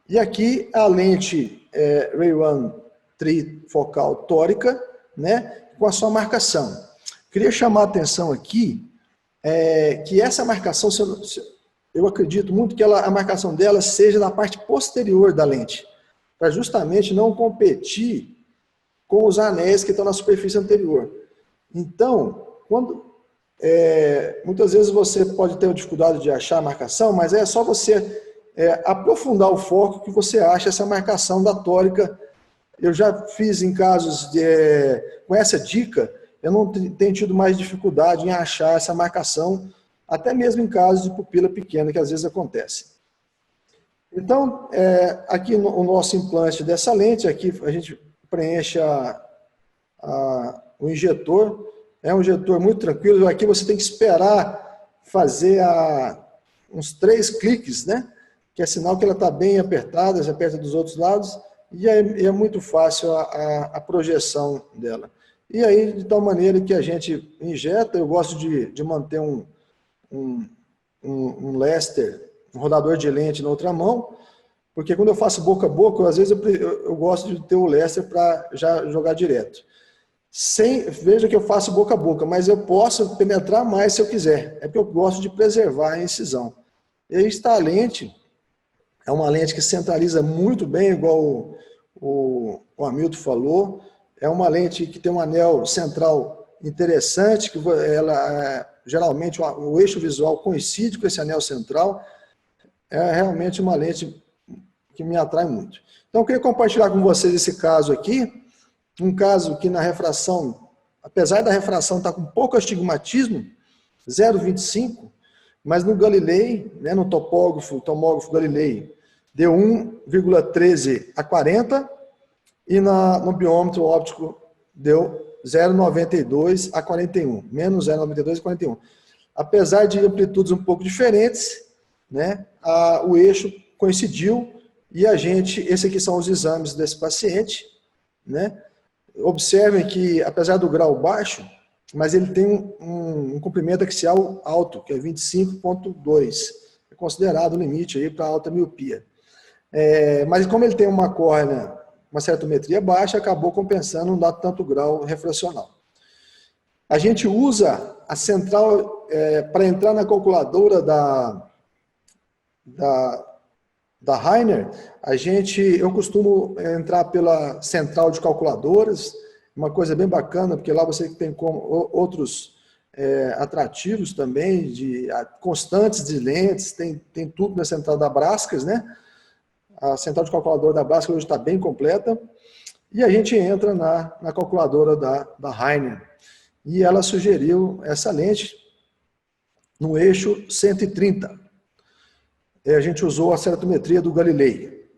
E aqui a lente Ray-1 trifocal tórica, né, com a sua marcação. Queria chamar a atenção aqui que essa marcação, eu acredito muito que a marcação dela seja na parte posterior da lente, para justamente não competir com os anéis que estão na superfície anterior. Então, muitas vezes você pode ter dificuldade de achar a marcação, mas é só você aprofundar o foco que você acha essa marcação da tórica. Eu já fiz em casos com essa dica, eu não tenho tido mais dificuldade em achar essa marcação, até mesmo em casos de pupila pequena, que às vezes acontece. Então, aqui o nosso implante dessa lente, aqui a gente preenche o injetor. É um injetor muito tranquilo. Aqui você tem que esperar fazer uns 3 cliques, né? Que é sinal que ela está bem apertada, você aperta dos outros lados, e é muito fácil a projeção dela. E aí, de tal maneira que a gente injeta, eu gosto de manter um Lester, um rodador de lente na outra mão, porque quando eu faço boca a boca, às vezes eu gosto de ter o Lester para já jogar direto. Veja que eu faço boca a boca, mas eu posso penetrar mais se eu quiser. É porque eu gosto de preservar a incisão. E aí está a lente, é uma lente que centraliza muito bem, igual o Hamilton falou. É uma lente que tem um anel central interessante, que geralmente o eixo visual coincide com esse anel central. É realmente uma lente que me atrai muito. Então, eu queria compartilhar com vocês esse caso aqui, um caso que na refração, apesar da refração estar com pouco astigmatismo, 0,25, mas no Galilei, né, no tomógrafo Galilei, deu 1,13 a 40, e no biômetro óptico deu 0,92 a 41, menos 0,92 a 41. Apesar de amplitudes um pouco diferentes, né, o eixo coincidiu, e esses aqui são os exames desse paciente, né? Observem que, apesar do grau baixo, mas ele tem um comprimento axial alto, que é 25,2. É considerado o limite para alta miopia. Mas como ele tem uma córnea, uma certometria baixa, acabou compensando, não dá tanto grau refracional. A gente usa a central, para entrar na calculadora da Rainer, eu costumo entrar pela central de calculadoras, uma coisa bem bacana, porque lá você tem outros atrativos também, constantes de lentes, tem tudo na central da Braskas, né? A central de calculadora da Braskas hoje está bem completa. E a gente entra na calculadora da Heine. E ela sugeriu essa lente no eixo 130. A gente usou a ceratometria do Galilei.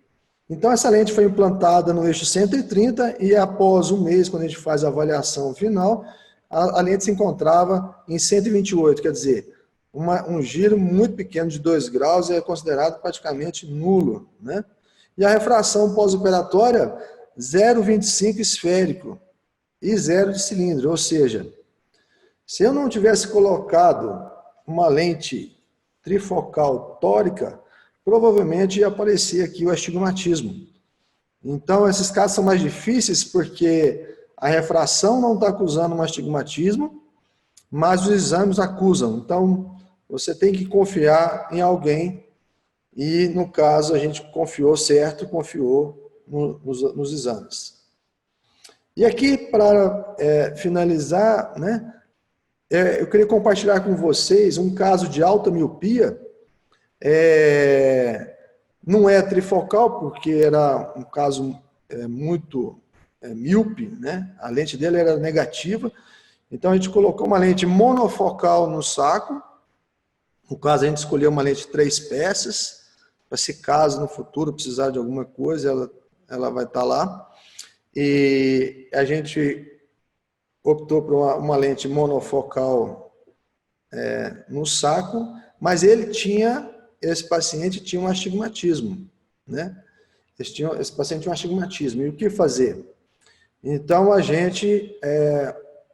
Então, essa lente foi implantada no eixo 130 e após um mês, quando a gente faz a avaliação final, a lente se encontrava em 128, quer dizer, um giro muito pequeno de 2 graus é considerado praticamente nulo, né? E a refração pós-operatória, 0,25 esférico e 0 de cilindro, ou seja, se eu não tivesse colocado uma lente trifocal tórica, provavelmente ia aparecer aqui o astigmatismo. Então, esses casos são mais difíceis porque a refração não está acusando um astigmatismo, mas os exames acusam. Então, você tem que confiar em alguém e, no caso, a gente confiou certo, confiou nos exames. E aqui, para finalizar, né, eu queria compartilhar com vocês um caso de alta miopia. Não é trifocal, porque era um caso muito míope, né? A lente dele era negativa. Então, a gente colocou uma lente monofocal no saco. No caso, a gente escolheu uma lente de 3 peças, para se caso no futuro precisar de alguma coisa, ela vai estar lá. E a gente optou por uma lente monofocal no saco, mas esse paciente tinha um astigmatismo, né? Esse paciente tinha um astigmatismo. E o que fazer? Então, a gente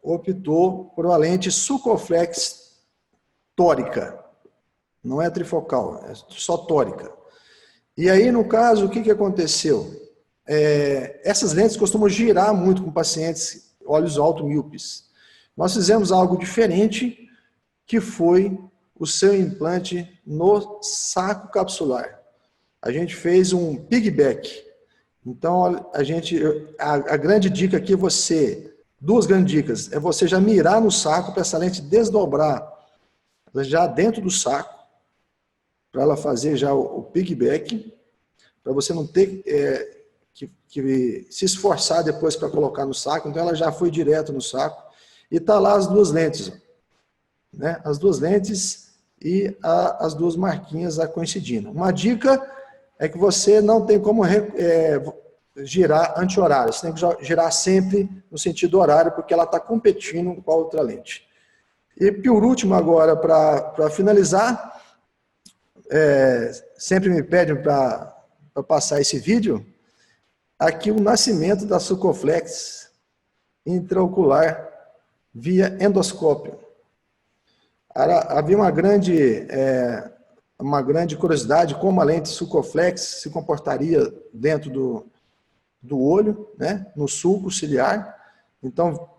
optou por uma lente Sucoflex tórica. Não é trifocal, é só tórica. E aí, no caso, o que aconteceu? Essas lentes costumam girar muito com pacientes olhos alto-míopes. Nós fizemos algo diferente, que foi o seu implante no saco capsular. A gente fez um piggyback. Então, a grande dica aqui duas grandes dicas, é você já mirar no saco para essa lente desdobrar já dentro do saco, para ela fazer já o piggyback, para você não ter que se esforçar depois para colocar no saco. Então, ela já foi direto no saco. E está lá as duas lentes, né? As duas lentes e as duas marquinhas coincidindo. Uma dica é que você não tem como girar anti-horário. Você tem que girar sempre no sentido horário, porque ela está competindo com a outra lente. E por último, agora, para finalizar, sempre me pedem para passar esse vídeo, aqui o nascimento da Sucoflex intraocular via endoscópio. Havia uma grande curiosidade como a lente Sucoflex se comportaria dentro do olho, né, no sulco ciliar. Então,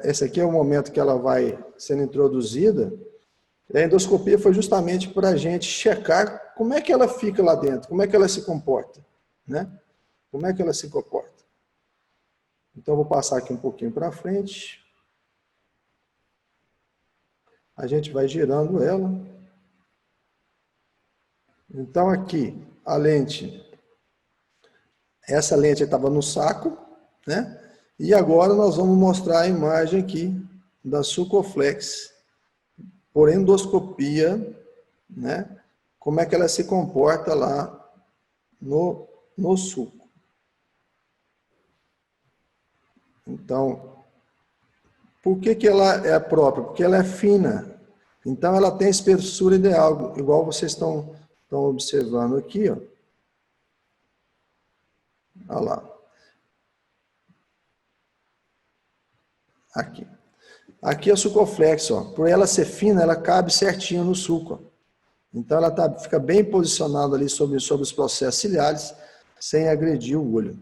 esse aqui é o momento que ela vai sendo introduzida. A endoscopia foi justamente para a gente checar como é que ela fica lá dentro, como é que ela se comporta, né? Como é que ela se comporta. Então, vou passar aqui um pouquinho para frente. A gente vai girando ela. Então, aqui, a lente. Essa lente estava no saco, né? E agora nós vamos mostrar a imagem aqui da Sucoflex por endoscopia, né? Como é que ela se comporta lá no sulco. Então, por que ela é própria? Porque ela é fina. Então, ela tem espessura ideal, igual vocês estão observando aqui, ó. Olha lá. Aqui. Aqui é a Sucoflex, ó. Por ela ser fina, ela cabe certinho no sulco, ó. Então, ela fica bem posicionada ali sobre os processos ciliares, sem agredir o olho.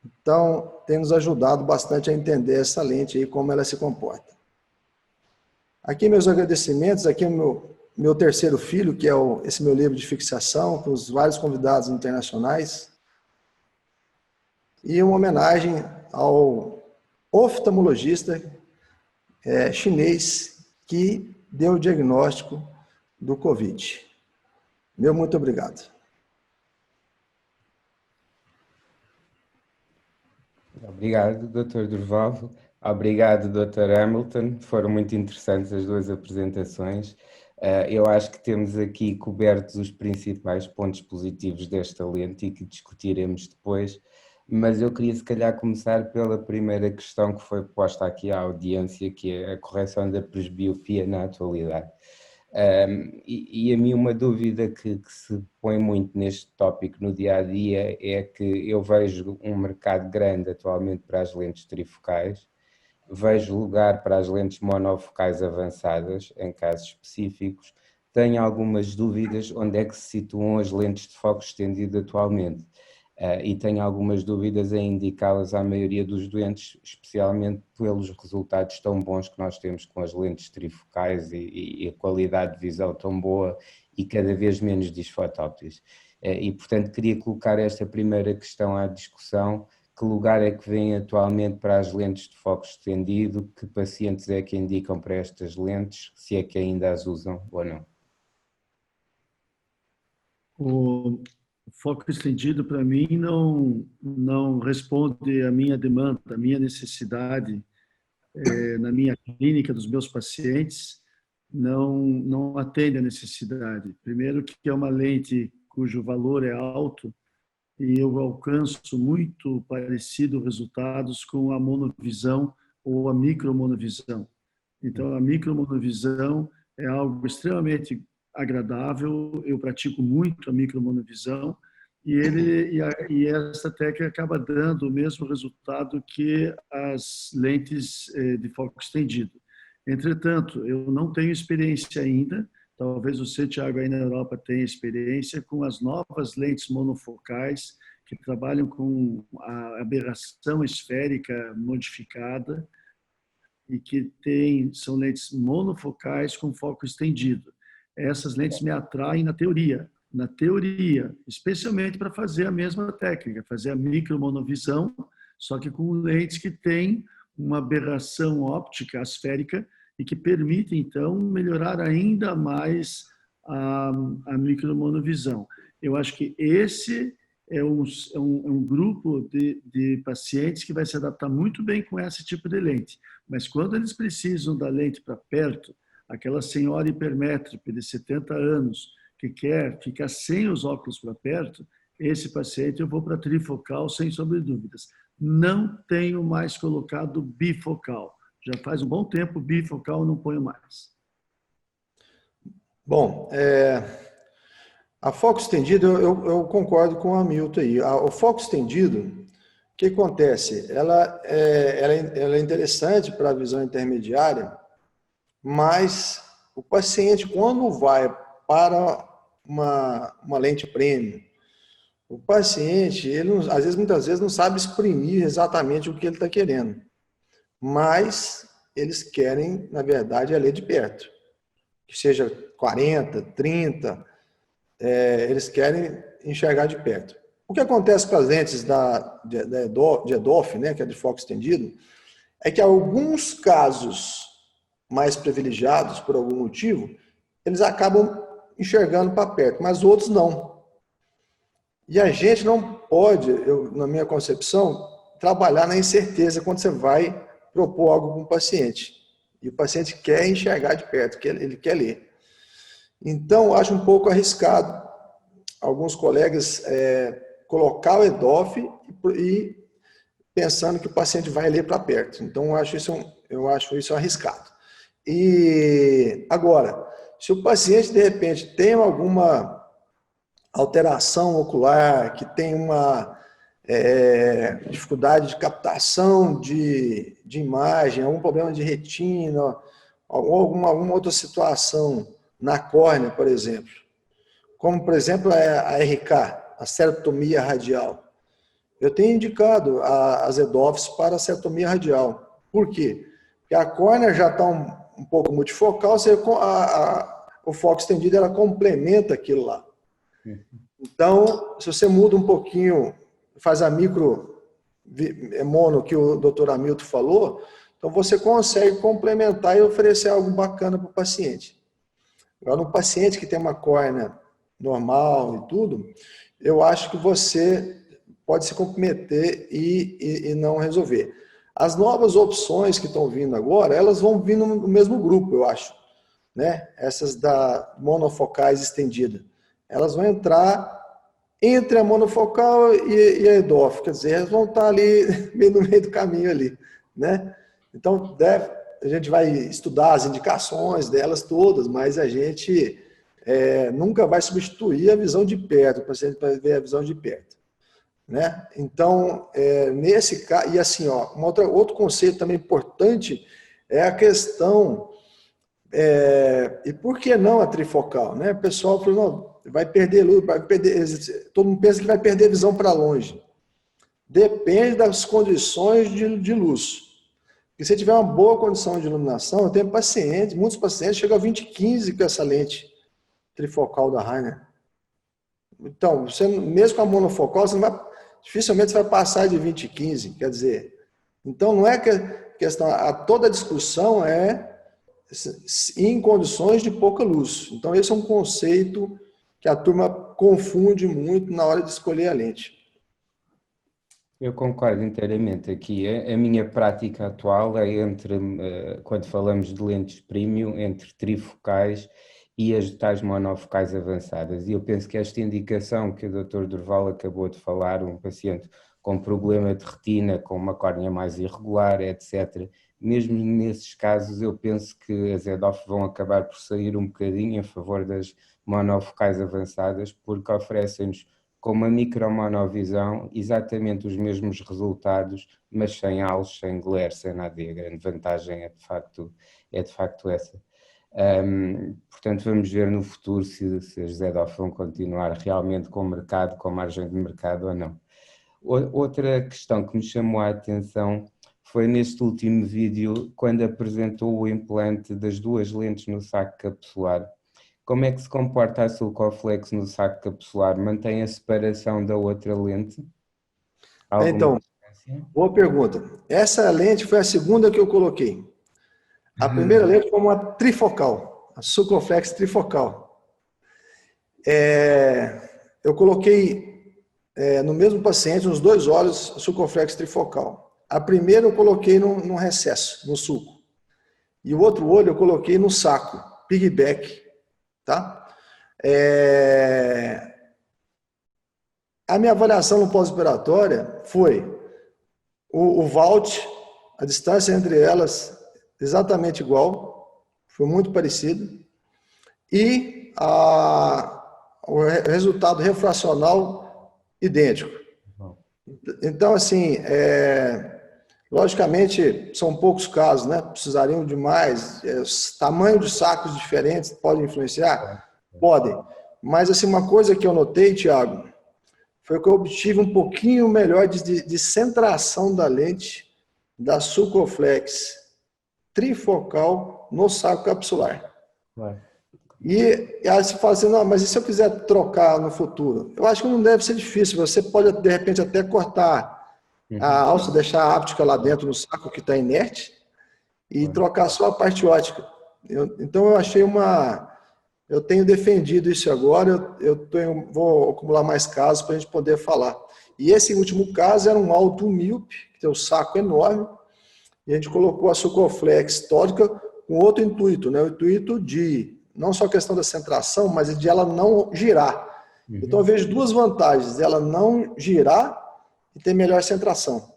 Então, tem nos ajudado bastante a entender essa lente aí, como ela se comporta. Aqui meus agradecimentos, aqui é o meu terceiro filho, que é esse meu livro de fixação, com os vários convidados internacionais. E uma homenagem ao oftalmologista chinês, que deu o diagnóstico do Covid. Meu muito obrigado. Obrigado, Dr. Durval. Obrigado, Dr. Hamilton. Foram muito interessantes as duas apresentações. Eu acho que temos aqui cobertos os principais pontos positivos desta lente e que discutiremos depois, mas eu queria se calhar começar pela primeira questão que foi posta aqui à audiência, que é a correção da presbiopia na atualidade. E a mim uma dúvida que se põe muito neste tópico no dia-a-dia é que eu vejo um mercado grande atualmente para as lentes trifocais, vejo lugar para as lentes monofocais avançadas em casos específicos, tenho algumas dúvidas onde é que se situam as lentes de foco estendido atualmente. E tenho algumas dúvidas em indicá-las à maioria dos doentes, especialmente pelos resultados tão bons que nós temos com as lentes trifocais e a qualidade de visão tão boa e cada vez menos disfotópicas. E, portanto, queria colocar esta primeira questão à discussão. Que lugar é que vem atualmente para as lentes de foco estendido? Que pacientes é que indicam para estas lentes? Se é que ainda as usam ou não? O foco estendido, para mim, não responde à minha demanda, à minha necessidade na minha clínica, dos meus pacientes, não atende à necessidade. Primeiro, que é uma lente cujo valor é alto e eu alcanço muito parecido resultados com a monovisão ou a micromonovisão. Então, a micromonovisão é algo extremamente agradável, eu pratico muito a micromonovisão e essa técnica acaba dando o mesmo resultado que as lentes de foco estendido. Entretanto, eu não tenho experiência ainda, talvez você, Thiago, aí na Europa tenha experiência com as novas lentes monofocais que trabalham com a aberração esférica modificada e que são lentes monofocais com foco estendido. Essas lentes me atraem na teoria, especialmente para fazer a mesma técnica, fazer a micromonovisão, só que com lentes que têm uma aberração óptica esférica e que permite, então, melhorar ainda mais a micromonovisão. Eu acho que esse é um grupo de pacientes que vai se adaptar muito bem com esse tipo de lente. Mas quando eles precisam da lente para perto, aquela senhora hipermétrope de 70 anos que quer ficar sem os óculos para perto, esse paciente eu vou para trifocal sem sombra de dúvidas. Não tenho mais colocado bifocal. Já faz um bom tempo bifocal, não ponho mais. Bom, a foco estendido, eu concordo com a Hamilton aí. O foco estendido, o que acontece? Ela é interessante para a visão intermediária, mas o paciente, quando vai para uma lente premium, o paciente, ele muitas vezes não sabe exprimir exatamente o que ele está querendo, mas eles querem, na verdade, ler de perto, que seja 40, 30, eles querem enxergar de perto. O que acontece com as lentes de EDOF, né, que é de foco estendido, é que alguns casos mais privilegiados, por algum motivo, eles acabam enxergando para perto, mas outros não. E a gente não pode, na minha concepção, trabalhar na incerteza quando você vai propor algo para um paciente. E o paciente quer enxergar de perto, ele quer ler. Então, acho um pouco arriscado alguns colegas colocar o EDOF e pensando que o paciente vai ler para perto. Então, eu acho isso arriscado. E agora, se o paciente, de repente, tem alguma alteração ocular, que tem uma dificuldade de captação de imagem, algum problema de retina, ou alguma outra situação na córnea, por exemplo, como, por exemplo, a RK, a cerotomia radial. Eu tenho indicado as EDOFs para a cerotomia radial. Por quê? Porque a córnea já está um pouco multifocal, o foco estendido ela complementa aquilo lá. Então, se você muda um pouquinho, faz a micro mono que o Dr. Hamilton falou, Então, você consegue complementar e oferecer algo bacana para o paciente. Agora, no paciente que tem uma córnea normal e tudo, eu acho que você pode se comprometer e não resolver. As novas opções que estão vindo agora, elas vão vir no mesmo grupo, eu acho, né? Essas da monofocais estendida. Elas vão entrar entre a monofocal e a EDOF, quer dizer, elas vão estar ali meio no meio do caminho ali, né? Então, a gente vai estudar as indicações delas todas, mas a gente nunca vai substituir a visão de perto, o paciente vai ver a visão de perto, né? Então, nesse caso, e assim, ó, outro conceito também importante é a questão, e por que não a trifocal, né? O pessoal falou, não, vai perder luz, todo mundo pensa que vai perder visão para longe. Depende das condições de luz. Porque se tiver uma boa condição de iluminação, eu tenho pacientes, muitos pacientes chegam a 20/15 com essa lente trifocal da Rainer. Então, você, mesmo com a monofocal, dificilmente você vai passar de 20/15, quer dizer. Então, não é questão, toda a discussão é em condições de pouca luz. Então, esse é um conceito que a turma confunde muito na hora de escolher a lente. Eu concordo inteiramente aqui. A minha prática atual é quando falamos de lentes premium, entre trifocais e as tais monofocais avançadas. E eu penso que esta indicação que o Dr. Durval acabou de falar, um paciente com problema de retina, com uma córnea mais irregular, etc., mesmo nesses casos eu penso que as EDOF vão acabar por sair um bocadinho em favor das monofocais avançadas, porque oferecem-nos com uma micromonovisão, exatamente os mesmos resultados, mas sem halos, sem glare, sem nada. A grande vantagem é de facto essa. Portanto, vamos ver no futuro se as ZDOF vão continuar realmente com mercado, com margem de mercado ou não. Outra questão que me chamou a atenção foi neste último vídeo, quando apresentou o implante das duas lentes no saco capsular. Como é que se comporta a Sulcoflex no saco capsular? Mantém a separação da outra lente? Então, boa pergunta. Essa lente foi a segunda que eu coloquei. A primeira lente foi uma trifocal, a Sulcoflex trifocal. Eu coloquei no mesmo paciente, nos dois olhos, a Sulcoflex trifocal. A primeira eu coloquei num recesso, no sulco. E o outro olho eu coloquei no saco, piggyback. Tá? A minha avaliação no pós-operatória foi o Vault, a distância entre elas exatamente igual, foi muito parecido, e o resultado refracional idêntico. Então, assim, logicamente, são poucos casos, né? Precisariam de mais. Tamanho de sacos diferentes podem influenciar? Podem. Mas, assim, uma coisa que eu notei, Thiago, foi que eu obtive um pouquinho melhor de centração da lente da Sulcoflex trifocal no saco capsular. E aí você fala assim, não, mas e se eu quiser trocar no futuro? Eu acho que não deve ser difícil. Você pode, de repente, até cortar a alça, deixar a áptica lá dentro no saco que está inerte e trocar só a parte ótica. Então eu achei eu tenho defendido isso agora, vou acumular mais casos para a gente poder falar. E esse último caso era um alto míope, que tem um saco enorme, e a gente colocou a Sulcoflex tórica com outro intuito, né? O intuito de, não só a questão da centração, mas de ela não girar. Então eu vejo duas vantagens, dela não girar e ter melhor centração.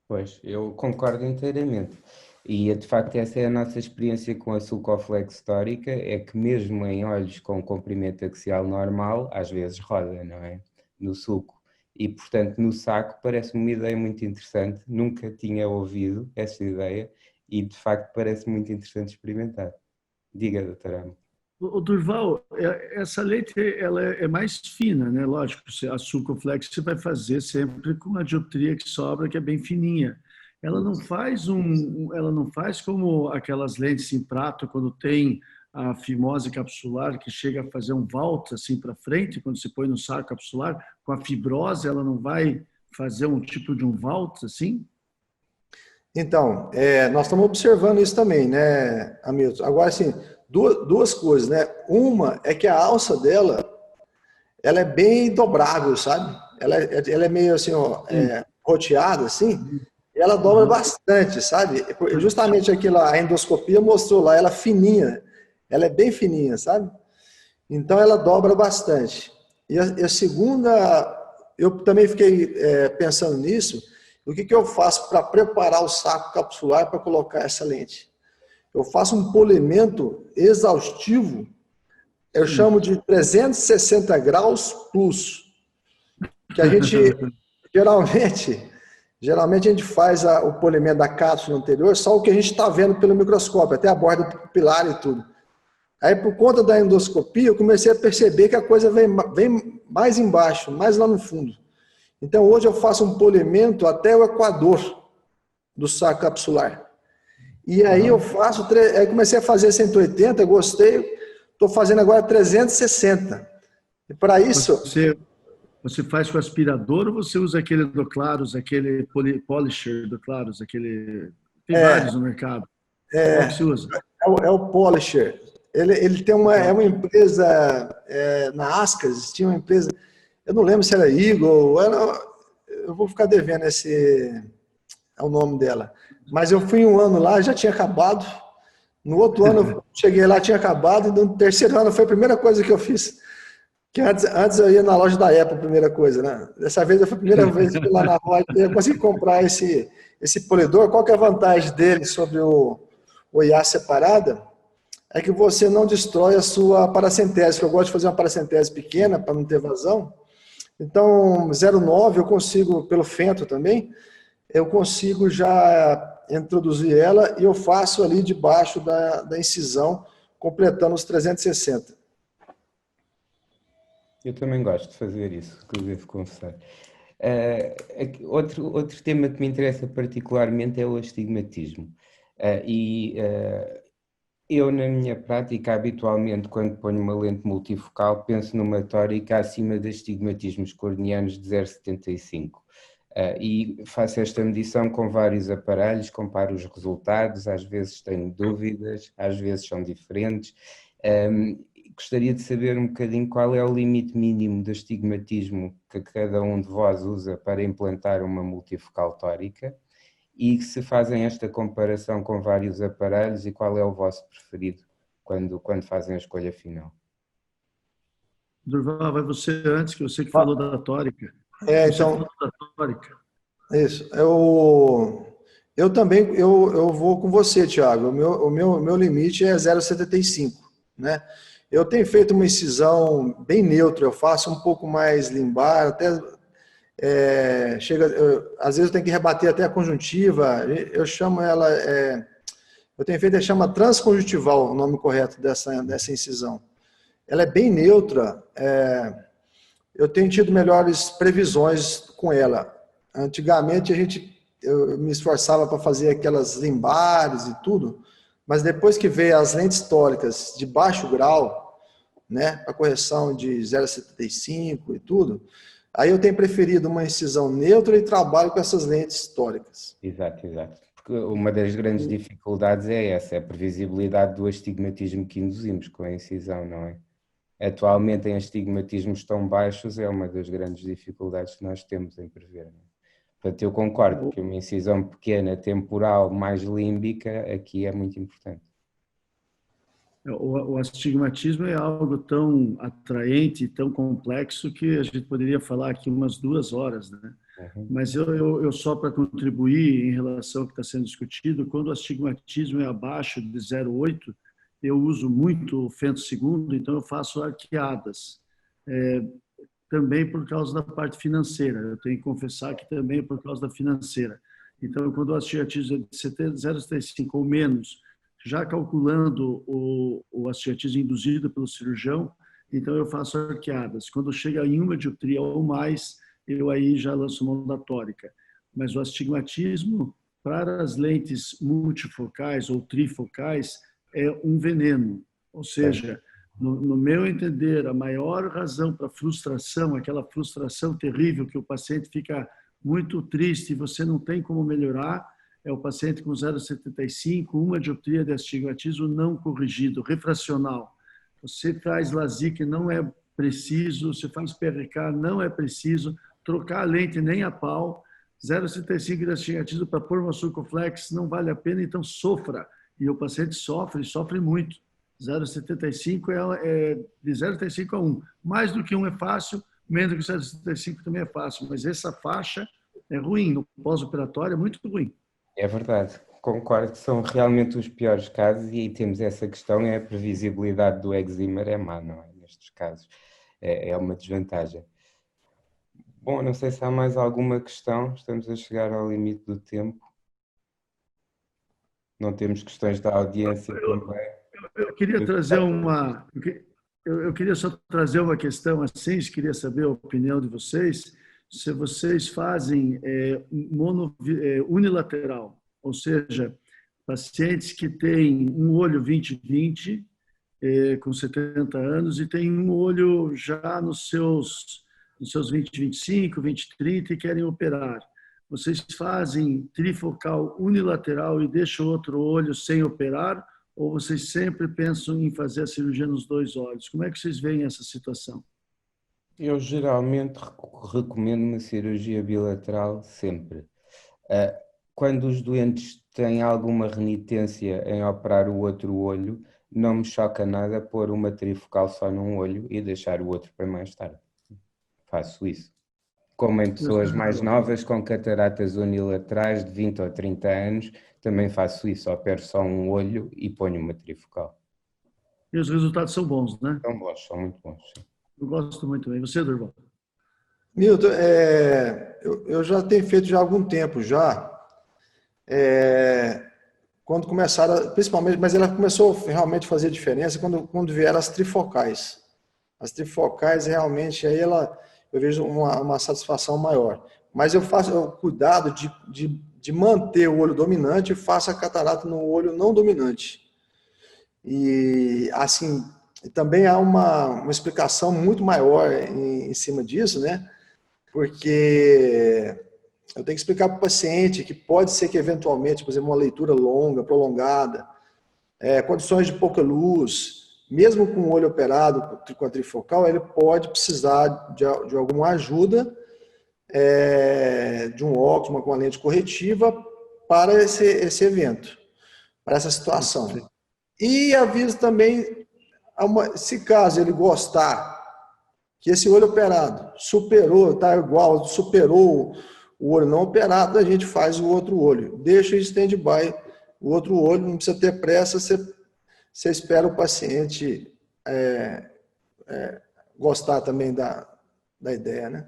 Pois, eu concordo inteiramente. E de facto essa é a nossa experiência com a Sulcoflex histórica, é que mesmo em olhos com comprimento axial normal, às vezes roda, não é? No sulco. E portanto no saco parece-me uma ideia muito interessante, nunca tinha ouvido essa ideia e de facto parece muito interessante experimentar. Diga, doutora Ana. O Durval, essa lente ela é mais fina, né? Lógico, a Sulcoflex você vai fazer sempre com a dioptria que sobra, que é bem fininha. Ela não faz como aquelas lentes em prato quando tem a fimose capsular que chega a fazer um vault assim para frente quando se põe no saco capsular. Com a fibrose ela não vai fazer um tipo de um vault assim? Então, nós estamos observando isso também, né, Hamilton? Agora, assim, duas coisas, né? Uma é que a alça dela, ela é bem dobrável, sabe? Ela é meio assim, ó, roteada, assim, e ela dobra bastante, sabe? Justamente aquilo, a endoscopia mostrou lá, ela fininha, ela é bem fininha, sabe? Então, ela dobra bastante. E a segunda, eu também fiquei pensando nisso, o que eu faço para preparar o saco capsular para colocar essa lente? Eu faço um polimento exaustivo, eu chamo de 360 graus plus, que a gente geralmente a gente faz o polimento da cápsula anterior, só o que a gente está vendo pelo microscópio, até a borda pupilar e tudo. Aí, por conta da endoscopia, eu comecei a perceber que a coisa vem mais embaixo, mais lá no fundo. Então, hoje eu faço um polimento até o equador do saco capsular. E aí eu aí comecei a fazer 180, gostei, estou fazendo agora 360. E para isso... Você faz com aspirador ou você usa aquele do Claros, aquele polisher do Claros, aquele... Tem vários no mercado. Qual que você usa? É o polisher. Ele tem é uma empresa, na Ascas, tinha uma empresa, eu não lembro se era Eagle, eu vou ficar devendo é o nome dela. Mas eu fui um ano lá, já tinha acabado. No outro ano eu cheguei lá, tinha acabado, e no terceiro ano foi a primeira coisa que eu fiz. Que antes eu ia na loja da Apple, primeira coisa, né? Dessa vez foi a primeira vez que eu fui lá na loja, eu consegui comprar esse polidor. Qual que é a vantagem dele sobre o IA separada? É que você não destrói a sua paracentese, que eu gosto de fazer uma paracentese pequena para não ter vazão. Então, 0,9 eu consigo, pelo fento também, eu consigo já introduzir ela e eu faço ali debaixo da incisão, completando os 360. Eu também gosto de fazer isso, que eu devo confessar. Outro tema que me interessa particularmente é o astigmatismo. Eu, na minha prática, habitualmente, quando ponho uma lente multifocal, penso numa tórica acima de astigmatismos corneanos de 0,75. E faço esta medição com vários aparelhos, comparo os resultados, às vezes tenho dúvidas, às vezes são diferentes. Gostaria de saber um bocadinho qual é o limite mínimo de astigmatismo que cada um de vós usa para implantar uma multifocal tórica e se fazem esta comparação com vários aparelhos e qual é o vosso preferido quando fazem a escolha final. Durval, vai você antes, que você que falou da tórica. Então, falou da tórica. Isso. Eu também eu vou com você, Thiago. O meu limite é 0,75, né? Eu tenho feito uma incisão bem neutra, eu faço um pouco mais limbar, até às vezes eu tenho que rebater até a conjuntiva, eu chamo ela, eu tenho feito, chama transconjuntival, o nome correto dessa incisão. Ela é bem neutra, eu tenho tido melhores previsões com ela. Antigamente eu me esforçava para fazer aquelas limbares e tudo, mas depois que veio as lentes tóricas de baixo grau, né, para correção de 0,75 e tudo, aí eu tenho preferido uma incisão neutra e trabalho com essas lentes tóricas. Exato. Porque uma das grandes dificuldades é essa, é a previsibilidade do astigmatismo que induzimos com a incisão, não é? Atualmente em astigmatismos tão baixos é uma das grandes dificuldades que nós temos em prever. Não é? Portanto, eu concordo que uma incisão pequena, temporal, mais límbica, aqui é muito importante. O astigmatismo é algo tão atraente, tão complexo, que a gente poderia falar aqui umas 2 horas, né? Mas eu só para contribuir em relação ao que está sendo discutido, quando o astigmatismo é abaixo de 0,8, eu uso muito o fento segundo, então eu faço arqueadas. Também por causa da parte financeira, eu tenho que confessar que também é por causa da financeira. Então, quando o astigmatismo é de 0,75 ou menos, já calculando o astigmatismo induzido pelo cirurgião, então eu faço arqueadas. Quando chega em 1 dioptria ou mais, eu aí já lanço mão da tórica. Mas o astigmatismo, para as lentes multifocais ou trifocais, é um veneno. Ou seja, no meu entender, a maior razão para frustração, aquela frustração terrível que o paciente fica muito triste e você não tem como melhorar, é o paciente com 0,75, uma dioptria de astigmatismo não corrigido, refracional. Você faz LASIK, não é preciso, você faz PRK, não é preciso, trocar a lente nem a pau, 0,75 de astigmatismo para pôr uma Surcoflex não vale a pena, então sofra. E o paciente sofre muito. 0,75 de 0,75 a 1. Mais do que 1 é fácil, menos do que 0,75 também é fácil, mas essa faixa é ruim, no pós-operatório é muito ruim. É verdade, concordo que são realmente os piores casos e aí temos essa questão, é a previsibilidade do eczema é má, não é? Nestes casos é uma desvantagem. Bom, não sei se há mais alguma questão, estamos a chegar ao limite do tempo. Não temos questões da audiência também. Eu queria trazer eu queria só trazer uma questão assim, queria saber a opinião de vocês, se vocês fazem unilateral, ou seja, pacientes que têm um olho 20/20, com 70 anos, e tem um olho já nos seus 20/25, 20/30 e querem operar. Vocês fazem trifocal unilateral e deixam o outro olho sem operar, ou vocês sempre pensam em fazer a cirurgia nos dois olhos? Como é que vocês veem essa situação? Eu geralmente recomendo uma cirurgia bilateral sempre. Quando os doentes têm alguma renitência em operar o outro olho, não me choca nada pôr uma trifocal só num olho e deixar o outro para mais tarde. Faço isso. Como em pessoas mais novas com cataratas unilaterais de 20 ou 30 anos, também faço isso, opero só um olho e ponho uma trifocal. E os resultados são bons, né? São bons, são muito bons. Sim. Eu gosto muito bem. Você, Durval? Milton, eu já tenho feito já há algum tempo já. Quando começaram, principalmente, mas ela começou realmente a fazer diferença quando vieram as trifocais. As trifocais realmente, aí eu vejo uma satisfação maior. Mas eu faço o cuidado de manter o olho dominante e faço a catarata no olho não dominante. E assim, também há uma explicação muito maior em cima disso, né? Porque eu tenho que explicar para o paciente que pode ser que eventualmente, por exemplo, uma leitura longa, prolongada, condições de pouca luz, mesmo com o olho operado com a trifocal, ele pode precisar de alguma ajuda, de um óculos, com uma lente corretiva para esse evento, para essa situação. E aviso também, se caso ele gostar que esse olho operado superou, está igual, superou o olho não operado, a gente faz o outro olho. Deixa em stand-by o outro olho, não precisa ter pressa, você espera o paciente gostar também da ideia, né?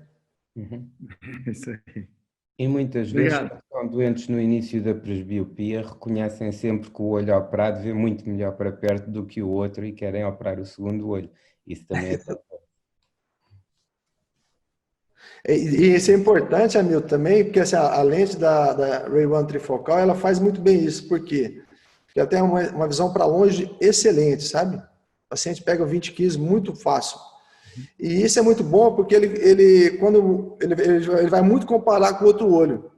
Uhum. Isso aí. E muitas vezes, quando são doentes no início da presbiopia, reconhecem sempre que o olho operado vê muito melhor para perto do que o outro e querem operar o segundo olho. Isso também é E isso é importante, Hamilton, também, porque assim, a lente da Ray-Ban trifocal, ela faz muito bem isso. Por quê? Porque ela tem uma visão para longe excelente, sabe? O paciente pega 20 quilos muito fácil. E isso é muito bom porque ele vai muito comparar com o outro olho.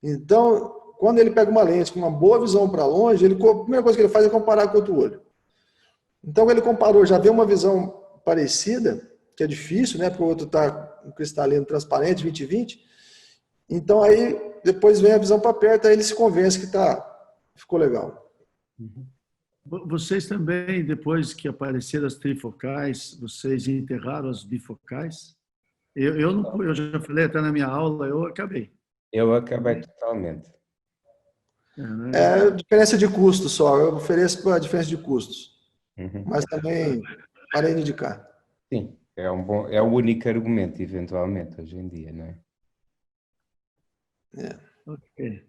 Então, quando ele pega uma lente com uma boa visão para longe, a primeira coisa que ele faz é comparar com o outro olho. Então, ele comparou, já vê uma visão parecida, que é difícil, né? Porque o outro está um cristalino transparente, 20/20. Então, aí, depois vem a visão para perto, aí ele se convence que ficou legal. Vocês também, depois que apareceram as trifocais, vocês enterraram as bifocais? Eu já falei até na minha aula, eu acabei. Eu acabei totalmente. É diferença de custo só, eu ofereço para a diferença de custos. Uhum. Mas também parei de indicar. Sim, é o único argumento, eventualmente, hoje em dia, não é? Ok.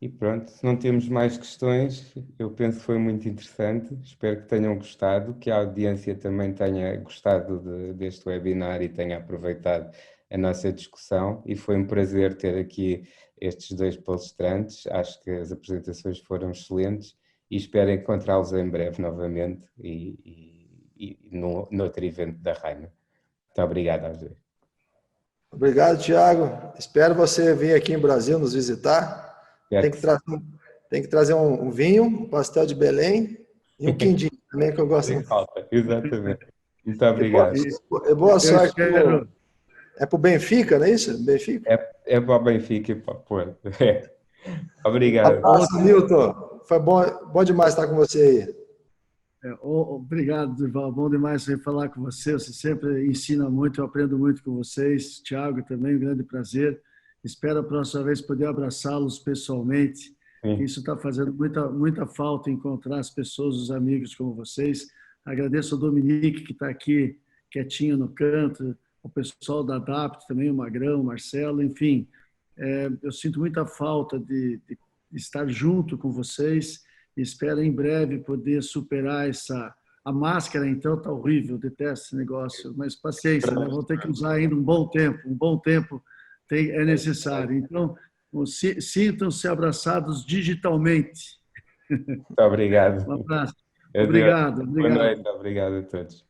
E pronto, se não temos mais questões, eu penso que foi muito interessante, espero que tenham gostado, que a audiência também tenha gostado deste webinar e tenha aproveitado a nossa discussão, e foi um prazer ter aqui estes dois palestrantes, acho que as apresentações foram excelentes e espero encontrá-los em breve novamente e no outro evento da Raina. Muito obrigado aos dois. Obrigado, Tiago. Espero você vir aqui em Brasil nos visitar. Tem que trazer um vinho, um pastel de Belém e um quindim também, que eu gosto Sem muito. falta, exatamente. Muito obrigado. E boa Eu sorte. espero. É pro Benfica, não é isso? Benfica? É para o Benfica e para o Porto. Obrigado. Abraço, Milton. Foi bom demais estar com você aí. Obrigado, Durval. Bom demais falar com você. Você sempre ensina muito, eu aprendo muito com vocês. Tiago também, um grande prazer. Espero a próxima vez poder abraçá-los pessoalmente. Sim. Isso está fazendo muita falta, encontrar as pessoas, os amigos como vocês. Agradeço ao Dominique, que está aqui quietinho no canto, o pessoal da DAPT também, o Magrão, o Marcelo, enfim. Eu sinto muita falta de estar junto com vocês. Espero em breve poder superar a máscara. Então está horrível, detesto esse negócio, mas paciência, né? Vou ter que usar ainda um bom tempo é necessário. Então sintam-se abraçados digitalmente. Muito obrigado. Um abraço. Adeus. Obrigado. Boa noite, obrigado a todos.